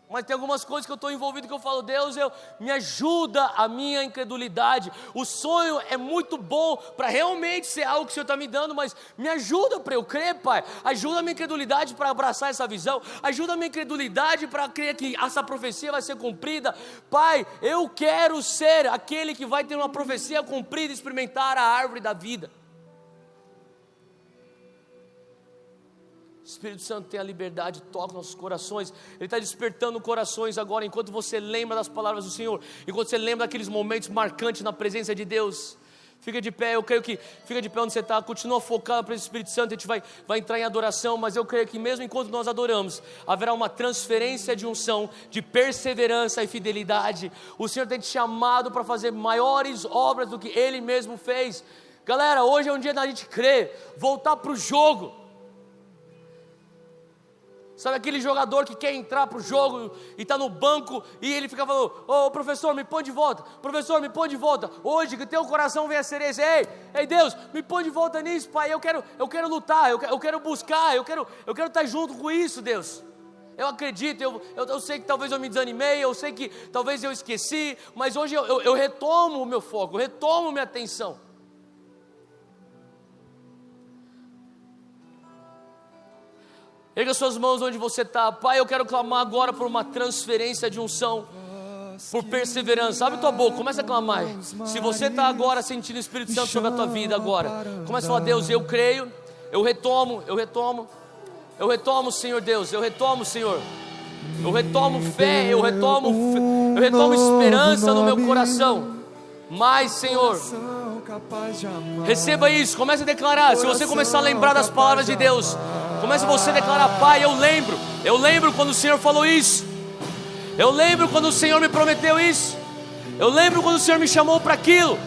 mas tem algumas coisas que eu estou envolvido que eu falo: Deus, me ajuda a minha incredulidade. O sonho é muito bom para realmente ser algo que o Senhor está me dando, mas me ajuda para eu crer, Pai. Ajuda a minha incredulidade para abraçar essa visão, ajuda a minha incredulidade para crer que essa profecia vai ser cumprida. Pai, eu quero ser aquele que vai ter uma profecia cumprida e experimentar a árvore da vida. Espírito Santo, tem a liberdade, toca nossos corações. Ele está despertando corações agora, enquanto você lembra das palavras do Senhor, enquanto você lembra daqueles momentos marcantes na presença de Deus. Fica de pé, eu creio que fica de pé onde você está, continua focado para esse Espírito Santo. A gente vai entrar em adoração, mas eu creio que mesmo enquanto nós adoramos, haverá uma transferência de unção, de perseverança e fidelidade. O Senhor tem te chamado para fazer maiores obras do que Ele mesmo fez. Galera, hoje é um dia da gente crer, voltar para o jogo. Sabe aquele jogador que quer entrar para o jogo e está no banco e ele fica falando: ô professor, me põe de volta, professor, me põe de volta. Hoje que teu coração venha a ser esse: ei Deus, me põe de volta nisso, Pai. Eu quero lutar, eu quero buscar, eu quero estar junto com isso, Deus. Eu acredito, eu sei que talvez eu me desanimei, eu sei que talvez eu esqueci, mas hoje eu retomo o meu foco, eu retomo minha atenção. Erga suas mãos onde você está. Pai, eu quero clamar agora por uma transferência de unção, por perseverança. Abre tua boca, começa a clamar. Se você está agora sentindo o Espírito Santo sobre a tua vida agora, começa a falar: Deus, eu creio, eu retomo, Senhor Deus, eu retomo, Senhor. Eu retomo fé, eu retomo esperança no meu coração. Mas, Senhor, receba isso, comece a declarar. Se você começar a lembrar das palavras de Deus, comece você a declarar: Pai, eu lembro quando o Senhor falou isso, eu lembro quando o Senhor me prometeu isso, eu lembro quando o Senhor me chamou para aquilo.